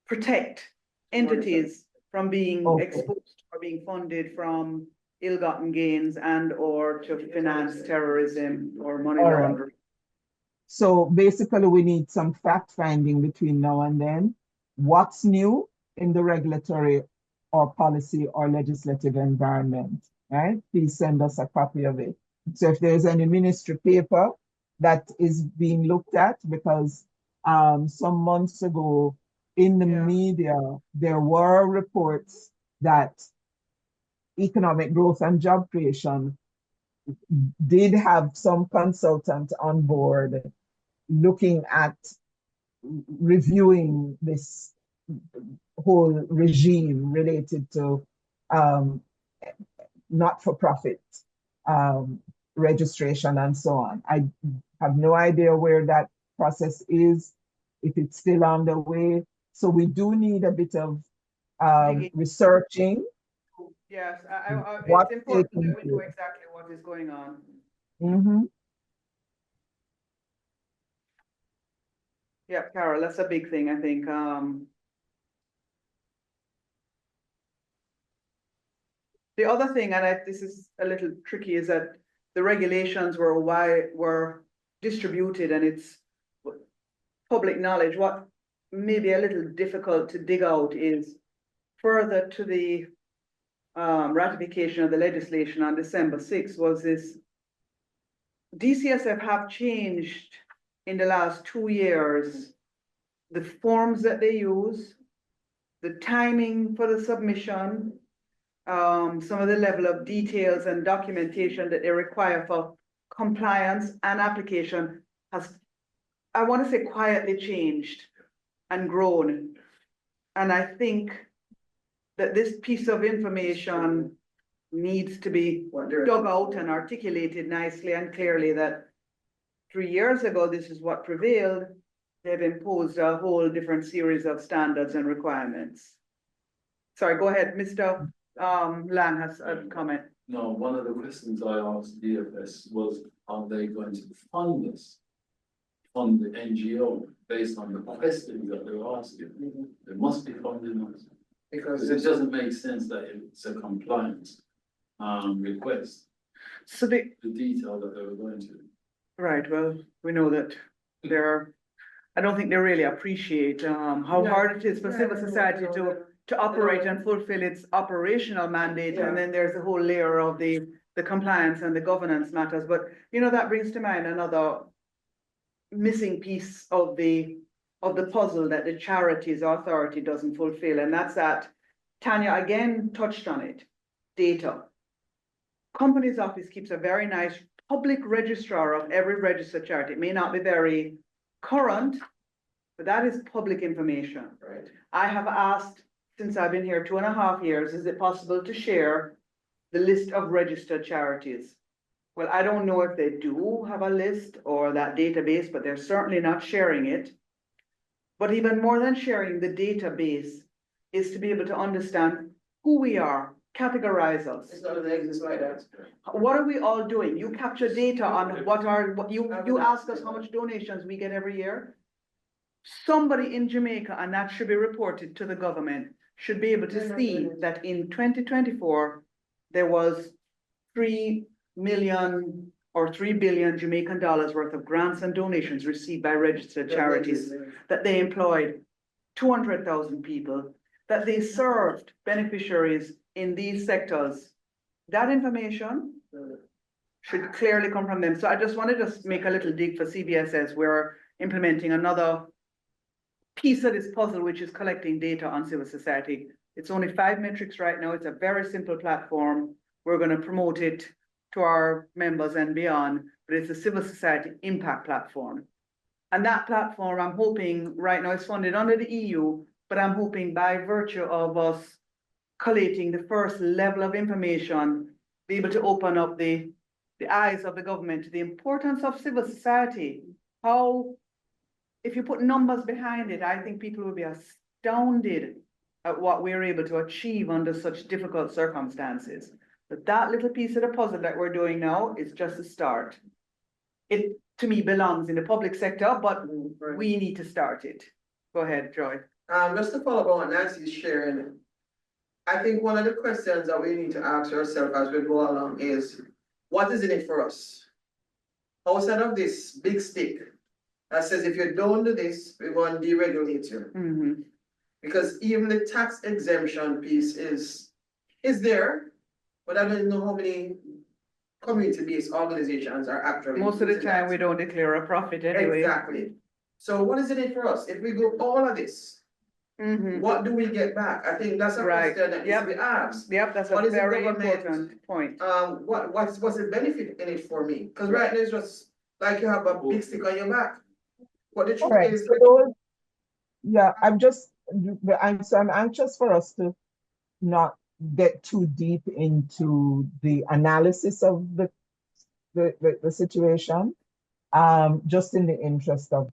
protect entities from being exposed or being funded from ill-gotten gains and or to finance terrorism or money laundering. So basically we need some fact finding between now and then. What's new in the regulatory or policy or legislative environment, right? Please send us a copy of it. So if there's any ministry paper that is being looked at, because some months ago in the media, there were reports that economic growth and job creation did have some consultant on board looking at reviewing this whole regime related to not-for-profit registration and so on. I have no idea where that process is, if it's still on the way. So we do need a bit of researching. Yes, What's it's important taking that we know place. exactly what is going on. Mm-hmm. Yeah, Carol, that's a big thing, I think. The other thing, and this is a little tricky, is that the regulations were distributed, and it's public knowledge. What may be a little difficult to dig out is further to the ratification of the legislation on December 6th was this. DCSF have changed in the last 2 years the forms that they use, the timing for the submission, some of the level of details and documentation that they require for compliance and application has, I want to say, quietly changed and grown. And I think that this piece of information needs to be dug out and articulated nicely and clearly that 3 years ago, this is what prevailed. They've imposed a whole different series of standards and requirements. Sorry, go ahead, Mr. Lang has a comment. No, one of the questions I asked DFS was, are they going to fund this? Fund the NGO based on the questions that they're asking? They must be funding us. Because it doesn't make sense that it's a compliance request. So the detail that they were going to. Right, well, we know that I don't think they really appreciate how hard it is for civil society to operate and fulfill its operational mandate. And then there's a whole layer of the compliance and the governance matters. But that brings to mind another missing piece of the puzzle that the charities authority doesn't fulfill. And that's that Tania again touched on it, data. Companies Office keeps a very nice public registrar of every registered charity. It may not be very current, but that is public information. Right. I have asked, since I've been here 2.5 years, is it possible to share the list of registered charities? Well, I don't know if they do have a list or that database, but they're certainly not sharing it. But even more than sharing the database is to be able to understand who we are, categorize us. It's not an exist like that. What are we all doing? You capture data on what you ask us how much donations we get every year. Somebody in Jamaica, and that should be reported to the government, should be able to see that in 2024, there was 3 million or 3 billion Jamaican dollars worth of grants and donations received by registered charities, that they employed 200,000 people, that they served beneficiaries in these sectors. That information should clearly come from them. So I just wanted to make a little dig for CBSS. We're implementing another piece of this puzzle, which is collecting data on civil society. It's only 5 metrics right now. It's a very simple platform. We're going to promote it to our members and beyond, but it's a civil society impact platform. And that platform, I'm hoping right now is funded under the EU, but I'm hoping by virtue of us collating the first level of information, be able to open up the eyes of the government to the importance of civil society. How, if you put numbers behind it, I think people will be astounded at what we're able to achieve under such difficult circumstances. But that little piece of the puzzle that we're doing now is just a start. It, to me, belongs in the public sector, but we need to start it. Go ahead, Joy. Just to follow up on what Nancy's sharing, I think one of the questions that we need to ask ourselves as we go along is, what is in it for us? Outside of this big stick that says, if you don't do this, we're going to deregulate you. Because even the tax exemption piece is there, but I don't know how many community-based organizations are actually. Most of the time, we don't declare a profit anyway. Exactly. So what is in it for us? If we go all of this, Mhm. What do we get back? I think that's a Right. question that needs to be Yep. asked. Yep, that's a What is the very government, important point. what's the benefit in it for me? Because right now it's just like you have a big stick on your back. But the All truth right, is, so those, yeah, I'm anxious for us to not get too deep into the analysis of the situation, just in the interest of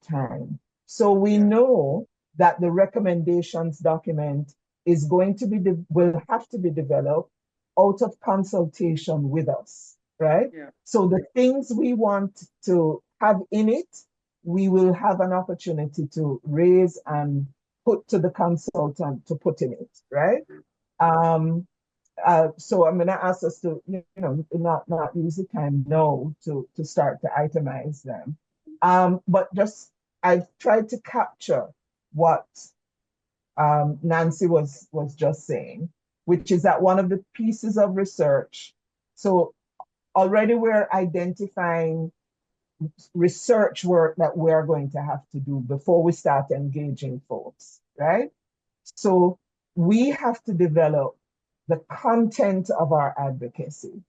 time. So we Yeah. know that the recommendations document is going to be, will have to be developed out of consultation with us, right? Yeah. So the things we want to have in it, we will have an opportunity to raise and put to the consultant to put in it, right? Um, so I'm going to ask us to, not use the time now to start to itemize them. But just, I've tried to capture what Nancy was just saying, which is that one of the pieces of research, so already we're identifying research work that we're going to have to do before we start engaging folks, right? So we have to develop the content of our advocacy.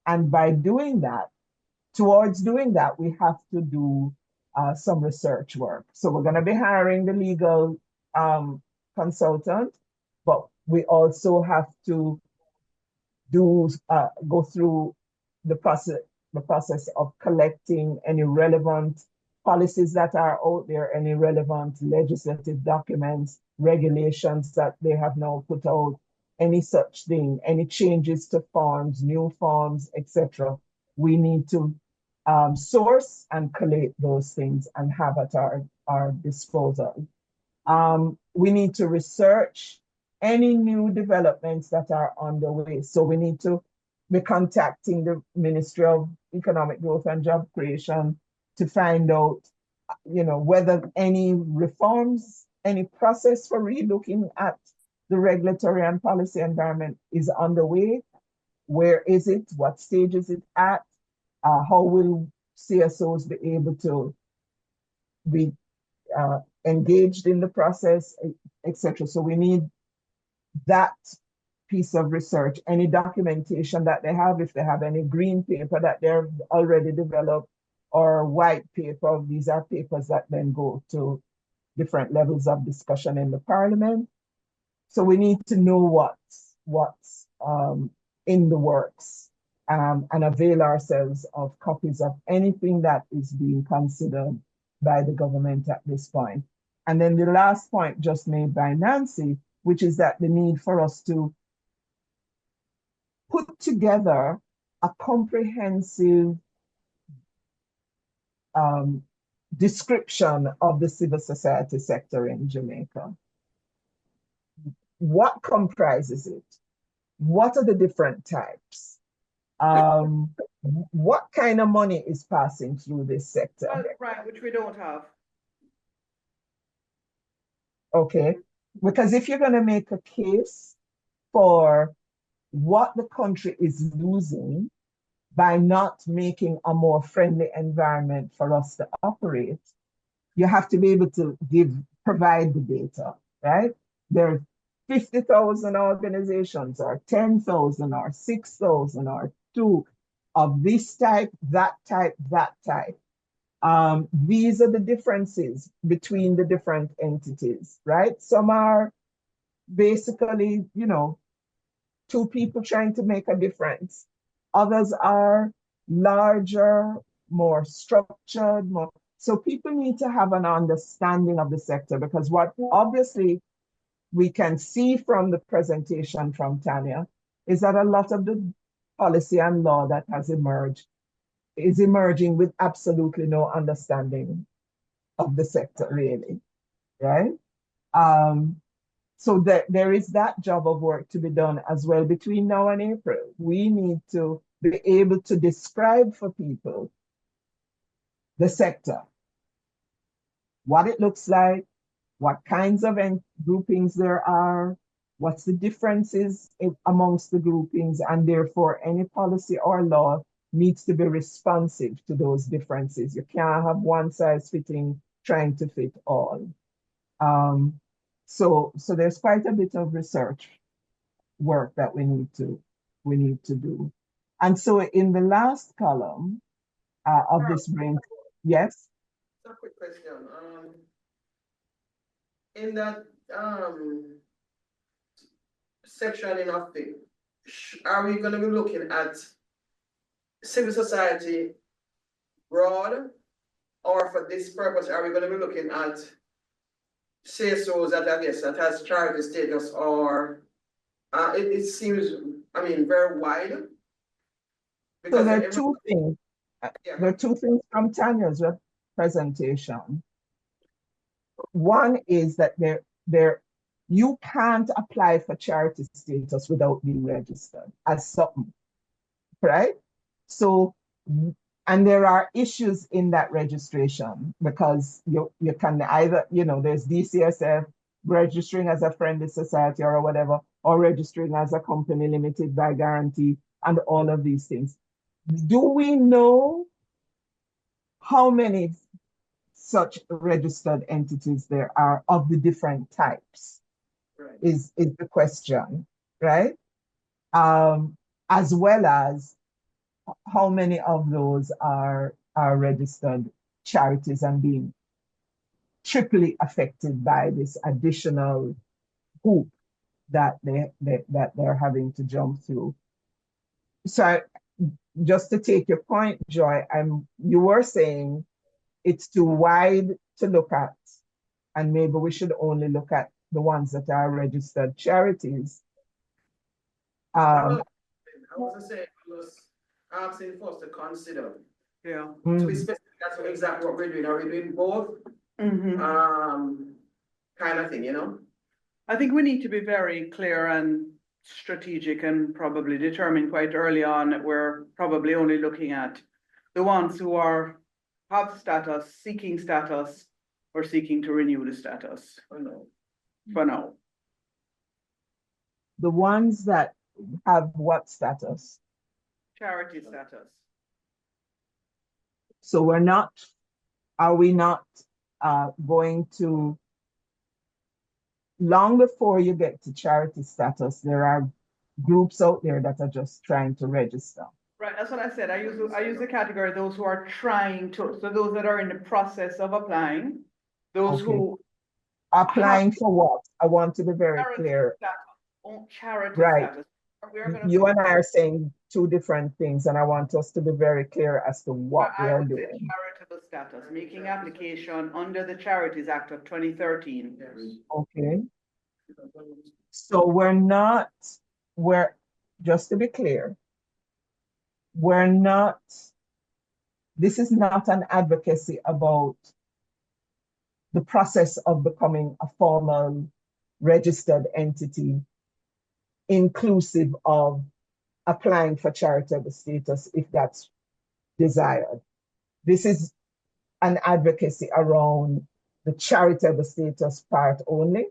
And by doing that, towards doing that, we have to do some research work. So we're going to be hiring the legal consultant, but we also have to go through the process of collecting any relevant policies that are out there, any relevant legislative documents, regulations that they have now put out, any such thing, any changes to forms, new forms, etc. We need to source and collate those things and have at our disposal. We need to research any new developments that are underway. So we need to be contacting the Ministry of Economic Growth and Job Creation to find out, whether any reforms, any process for relooking at the regulatory and policy environment is underway. Where is it? What stage is it at? How will CSOs be able to be engaged in the process, etc. So we need that piece of research, any documentation that they have, if they have any green paper that they've already developed or white paper, these are papers that then go to different levels of discussion in the parliament. So we need to know what's in the works, and avail ourselves of copies of anything that is being considered by the government at this point. And then the last point just made by Nancy, which is that the need for us to put together a comprehensive description of the civil society sector in Jamaica. What comprises it? What are the different types? What kind of money is passing through this sector? Right, which we don't have. Okay, because if you're going to make a case for what the country is losing by not making a more friendly environment for us to operate, you have to be able to provide the data, right? There are 50,000 organizations or 10,000 or 6,000 or 2 of this type, that type, that type. These are the differences between the different entities, right? Some are basically, 2 people trying to make a difference. Others are larger, more structured, more. So people need to have an understanding of the sector, because what obviously we can see from the presentation from Tania is that a lot of the policy and law that has emerged is emerging with absolutely no understanding of the sector, really, right? So there is that job of work to be done as well between now and April. We need to be able to describe for people the sector, what it looks like, what kinds of groupings there are, what's the differences amongst the groupings, and therefore any policy or law needs to be responsive to those differences. You can't have one size fitting trying to fit all. So there's quite a bit of research work that we need to do. And so in the last column of this brain, yes? A quick question. In that section in of the, are we going to be looking at civil society broad, or for this purpose, are we going to be looking at CSOs that I guess that has charity status, or it seems, I mean, very wide? So Because there are two things. Yeah. There are two things from Tania's presentation. One is that you can't apply for charity status without being registered as something, right? So, and there are issues in that registration because you can either, there's DCSF, registering as a friendly society or whatever, or registering as a company limited by guarantee, and all of these things. Do we know how many such registered entities there are of the different types? Right. Is the question, right? As well as how many of those are registered charities and being triply affected by this additional hoop that they're having to jump through. So just to take your point, Joy, you were saying it's too wide to look at, and maybe we should only look at the ones that are registered charities. I was saying, I was asking for us to consider. Yeah. To be specific, that's exactly what we're doing. Are we doing both? Kind of thing, I think we need to be very clear and strategic and probably determine quite early on that we're probably only looking at the ones who have status, seeking status, or seeking to renew the status. For now. The ones that have what status? Charity status. So are we not going to, long before you get to charity status, there are groups out there that are just trying to register. Right, that's what I said. I use the category those who are trying to, so those that are in the process of applying, those who applying for what? I want to be very clear. Charity Right. status. You and I are saying two different things, and I want us to be very clear as to what we are doing. Charitable status, making application under the Charities Act of 2013. Okay. So just to be clear, this is not an advocacy about the process of becoming a formal registered entity, inclusive of applying for charitable status if that's desired. This is an advocacy around the charitable status part only.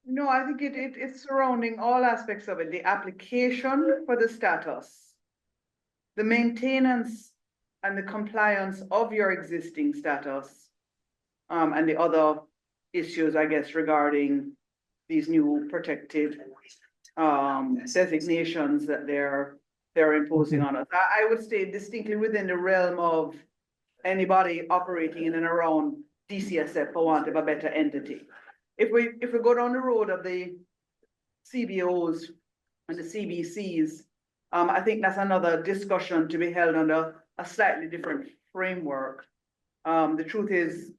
No, I think it's surrounding all aspects of it. The application for the status, the maintenance and the compliance of your existing status, and the other issues, I guess, regarding these new protected designations that they're imposing on us. I would stay distinctly within the realm of anybody operating in and around DCSF, for want of a better entity. If we go down the road of the CBOs and the CBCs, I think that's another discussion to be held under a slightly different framework. The truth is,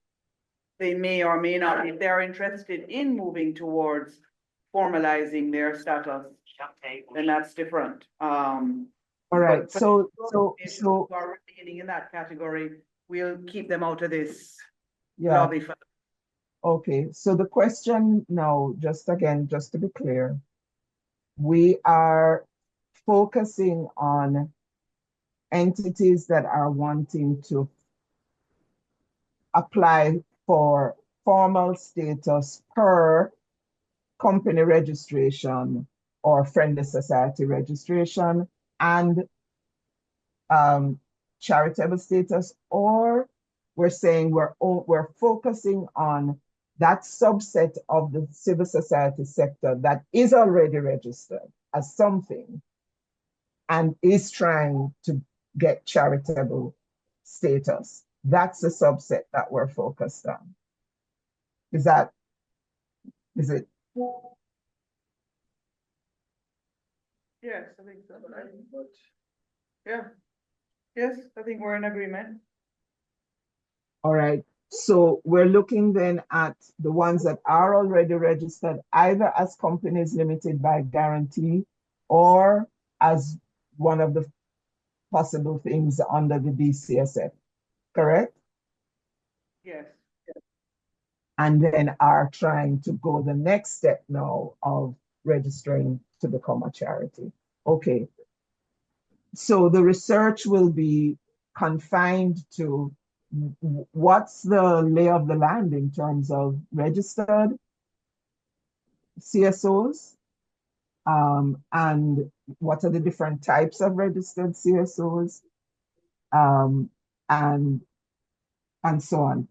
they may or may not, if they're interested in moving towards formalizing their status, then that's different. All right. So who are remaining in that category, we'll keep them out of this lobby. Okay. So the question now, just to be clear, we are focusing on entities that are wanting to apply for formal status per company registration or friendly society registration and charitable status, or we're saying we're focusing on that subset of the civil society sector that is already registered as something and is trying to get charitable status. That's the subset that we're focused on. Is it? Yes, I think so. Yeah. Yes, I think we're in agreement. All right. So we're looking then at the ones that are already registered either as companies limited by guarantee or as one of the possible things under the DCSF, correct? Yes. And then are trying to go the next step now of registering to become a charity. Okay. So the research will be confined to what's the lay of the land in terms of registered CSOs, and what are the different types of registered CSOs, and so on.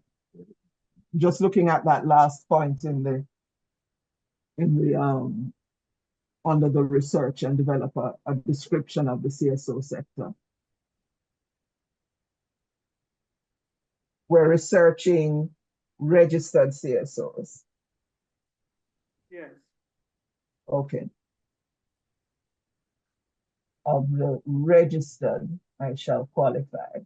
Just looking at that last point in the under the research and develop a description of the CSO sector. We're researching registered CSOs. Yes. Okay. Of the registered, I shall qualify.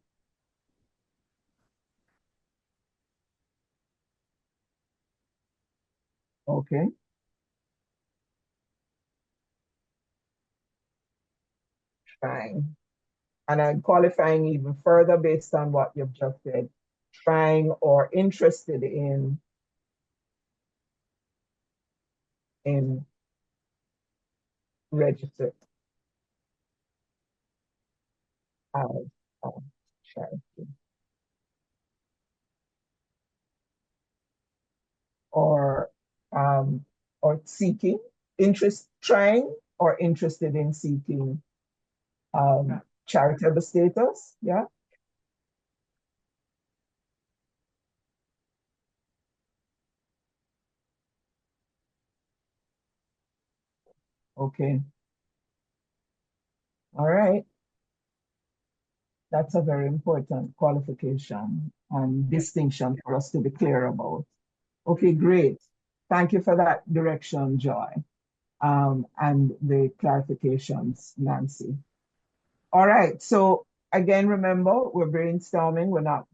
Okay. Fine. And I'm qualifying even further based on what you've just said. Trying or interested in registered as a charity. Or seeking, trying or interested in seeking charitable status, yeah? Okay. All right. That's a very important qualification and distinction for us to be clear about. Okay, great. Thank you for that direction, Joy, and the clarifications, Nancy. All right, so again, remember, we're brainstorming. We're not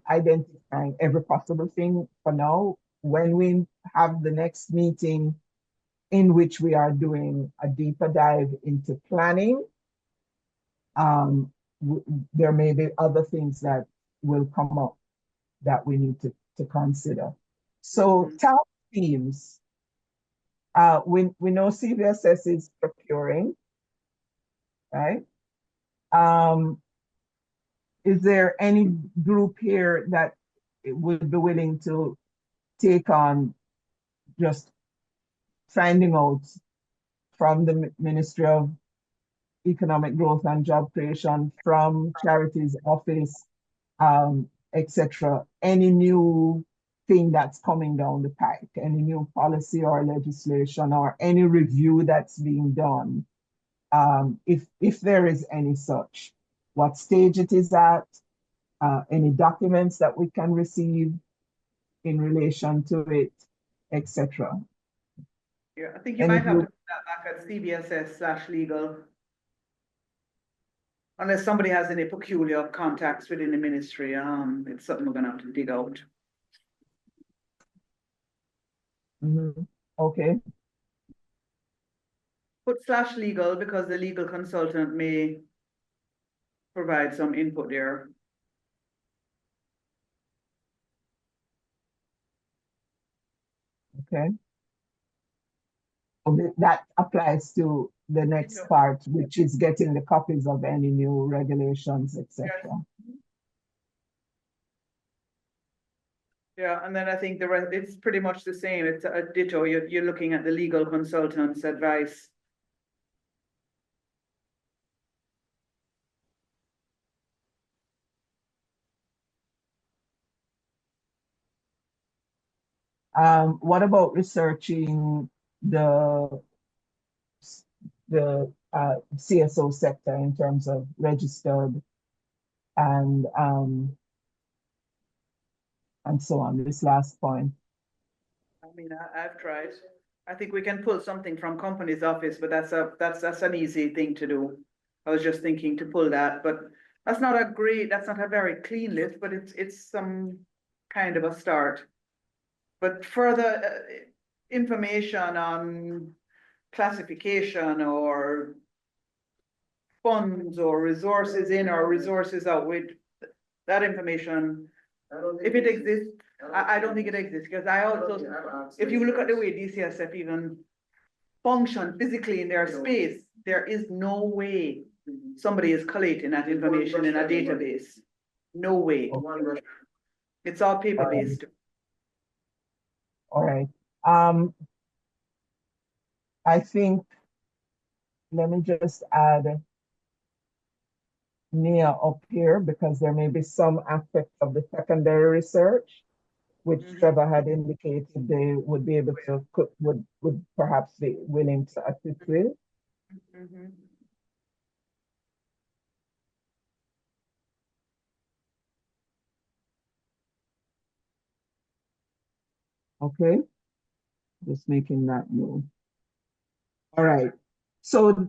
identifying every possible thing for now. When we have the next meeting in which we are doing a deeper dive into planning, there may be other things that will come up that we need to consider. So task teams, we know CVSS is procuring, right? Is there any group here that would be willing to take on just finding out from the Ministry of Economic Growth and Job Creation, from Charities Office, etc., any new thing that's coming down the pike, any new policy or legislation or any review that's being done, if there is any such, what stage it is at, any documents that we can receive in relation to it, etc. Yeah, I think you might have to put that back at CBSS/legal. Unless somebody has any peculiar contacts within the ministry, it's something we're gonna have to dig out. Okay. Put /legal because the legal consultant may provide some input there. Okay. That applies to the next part, which is getting the copies of any new regulations, etc. Yeah, and then I think the rest, it's pretty much the same. It's a ditto. You're looking at the legal consultant's advice. What about researching the CSO sector in terms of registered and so on? This last point. I mean, I've tried. I think we can pull something from company's office, but that's an easy thing to do. I was just thinking to pull that, but that's not a very clean list, but it's some kind of a start. But further information on classification or funds or resources in or resources out with that information, if it exists, I don't think it exists, because I also, if you look at the way DCSF even function physically in their space, there is no way somebody is collating that information in a database. No way. It's all paper-based. All right. I think, let me just add Nia up here, because there may be some aspects of the secondary research which Trevor had indicated they would be able to, would perhaps be willing to assist with. Okay, just making that move. All right, so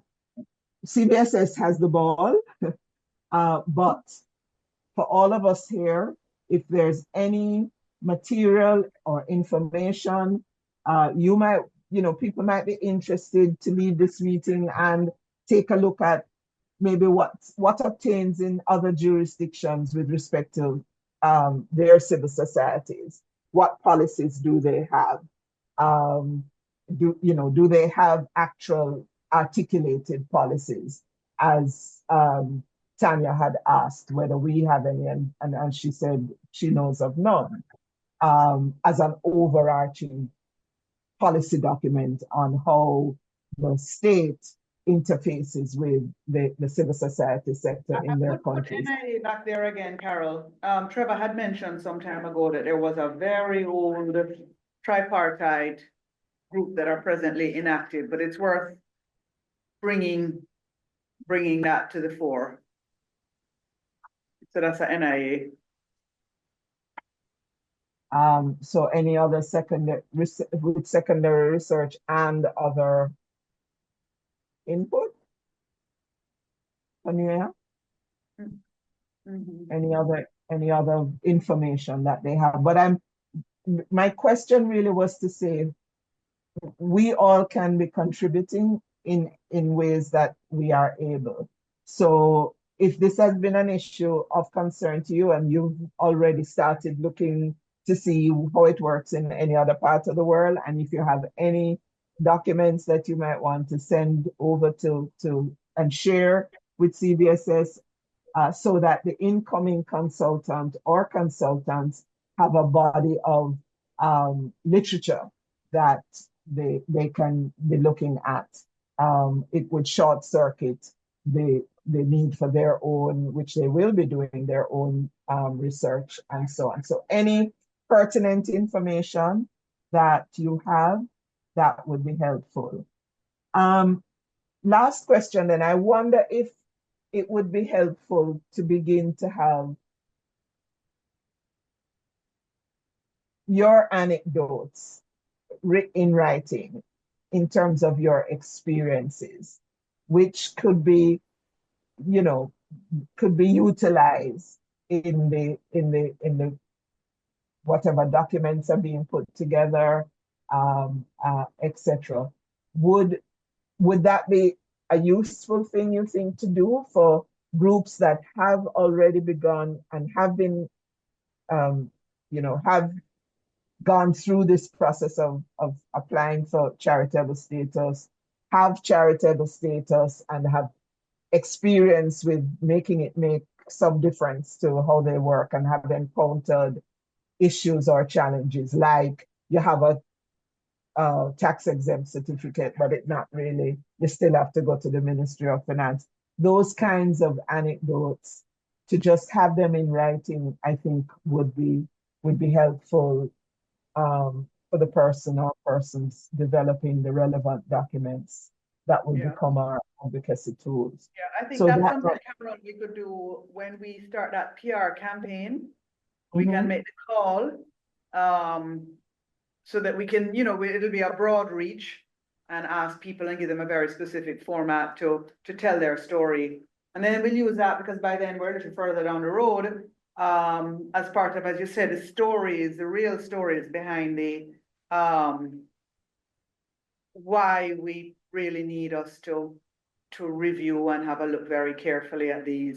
CBSS has the ball, but for all of us here, if there's any material or information, you might, people might be interested to leave this meeting and take a look at maybe what obtains in other jurisdictions with respect to their civil societies. What policies do they have? Do they have actual articulated policies, as Tania had asked whether we have any, and she said she knows of none, as an overarching policy document on how the state interfaces with the civil society sector in their countries. NIA back there again, Carol. Trevor had mentioned some time ago that there was a very old tripartite group that are presently inactive, but it's worth bringing that to the fore. So that's a NIA. So any other secondary research and other input? Tania? Any other information that they have? But my question really was to say, we all can be contributing in ways that we are able. So if this has been an issue of concern to you and you've already started looking to see how it works in any other part of the world, and if you have any documents that you might want to send over to and share with CBSS, so that the incoming consultant or consultants have a body of literature that they can be looking at. It would short circuit the need for their own, which they will be doing their own research and so on. So any pertinent information that you have, that would be helpful. Last question, then. I wonder if it would be helpful to begin to have your anecdotes in writing in terms of your experiences, which could be, could be utilized in the whatever documents are being put together, etc. Would that be a useful thing, you think, to do for groups that have already begun and have been, have gone through this process of applying for charitable status, have charitable status, and have experience with making it make some difference to how they work, and have encountered issues or challenges, like you have a tax exempt certificate, but it not really, you still have to go to the Ministry of Finance. Those kinds of anecdotes, to just have them in writing, I think would be helpful for the person or persons developing the relevant documents that will Yeah. become our advocacy tools. Yeah, I think So that's that something, might- Cameron, we could do when we start that PR campaign. We can Mhm. make the call, so that we can, it'll be a broad reach and ask people and give them a very specific format to tell their story. And then we'll use that because by then we're a little further down the road, as part of, as you said, the stories, the real stories behind the, why we really need us to review and have a look very carefully at the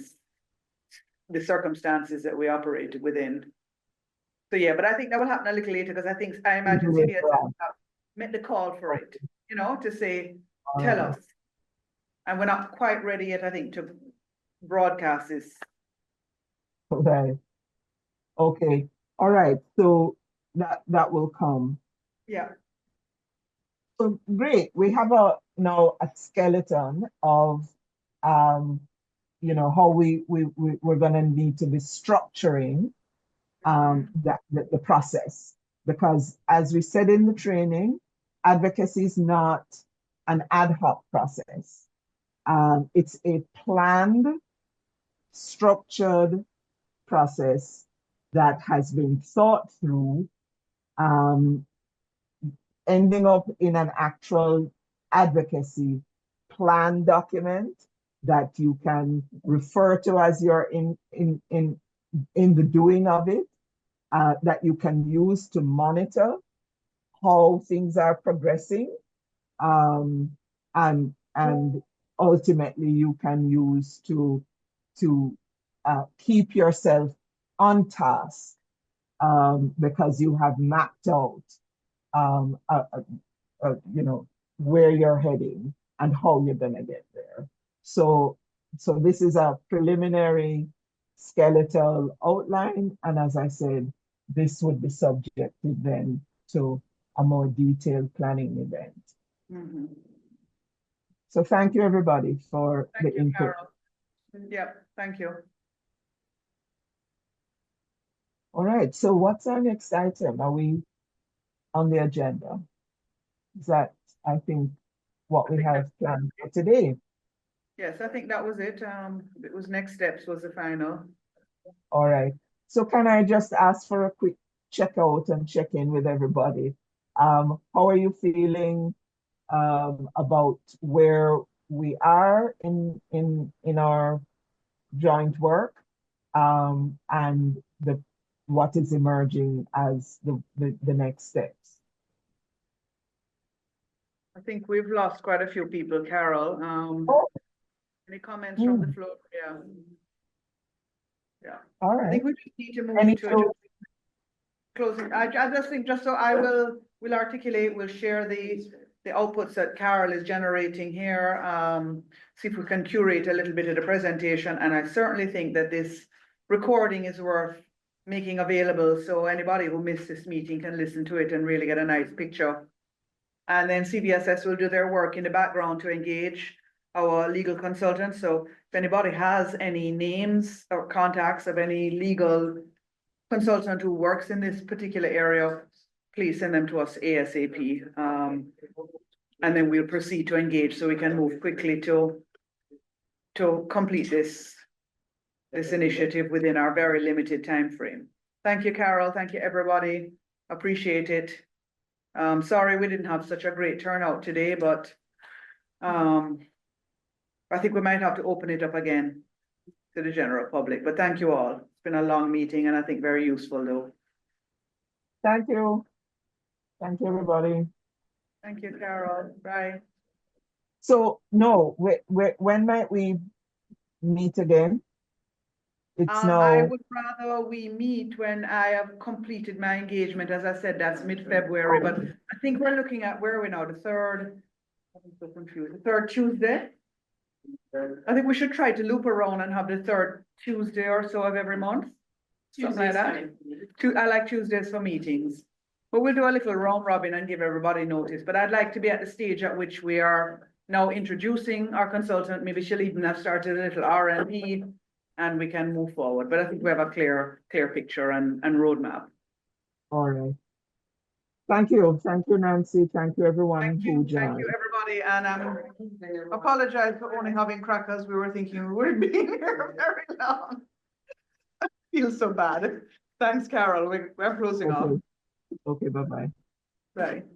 circumstances that we operate within. So yeah, but I think that will happen a little later because I imagine Mhm. CBS made the call for it, to say, All tell right. us. And we're not quite ready yet, I think, to broadcast this. Right. Okay. All right. So that will come. Yeah. So great. We have now a skeleton of how we're gonna need to be structuring the process. Because as we said in the training, advocacy is not an ad hoc process. It's a planned, structured process that has been thought through, ending up in an actual advocacy plan document that you can refer to as you're in the doing of it, that you can use to monitor how things are progressing, and ultimately you can use to keep yourself on task, because you have mapped out where you're heading and how you're gonna get there. So this is a preliminary skeletal outline, and as I said, this would be subjected then to a more detailed planning event. Mhm. So thank you everybody for Thank the you, input. Carol. Yep, thank you. All right, so what's our next item? Are we on the agenda? Is that, I think, what we have planned for today? Yes, I think that was it. It was next steps was the final. All right. So can I just ask for a quick check out and check in with everybody? How are you feeling about where we are in our joint work, and what is emerging as the next steps? I think we've lost quite a few people, Carol. Oh. Any comments from the floor? Yeah. Yeah. All I right. think we just need to move Any to just closing. I just think, just so we'll articulate, we'll share the outputs that Carol is generating here. See if we can curate a little bit of the presentation. And I certainly think that this recording is worth making available so anybody who missed this meeting can listen to it and really get a nice picture. And then CBSS will do their work in the background to engage our legal consultants. So if anybody has any names or contacts of any legal consultant who works in this particular area, please send them to us ASAP. And then we'll proceed to engage so we can move quickly to complete this initiative within our very limited time frame. Thank you, Carol. Thank you, everybody. Appreciate it. Sorry we didn't have such a great turnout today, but I think we might have to open it up again to the general public. But thank you all. It's been a long meeting and I think very useful though. Thank you. Thank you, everybody. Thank you, Carol. Bye. So no, when might we meet again? It's now. I would rather we meet when I have completed my engagement. As I said, that's mid-February, but I think we're looking at, where are we now? The third, I'm so confused. The third Tuesday? I think we should try to loop around and have the third Tuesday or so of every month. Something like that. I like Tuesdays for meetings. But we'll do a little round robin and give everybody notice. But I'd like to be at the stage at which we are now introducing our consultant. Maybe she'll even have started a little R&D and we can move forward. But I think we have a clear picture and roadmap. All right. Thank you, Nancy. Thank you, everyone Thank who you, joined. everybody, and apologize for only having crackers. We were thinking we would be here very long. Feel so bad. Thanks, Carol. We're closing off. Okay, bye-bye. Right.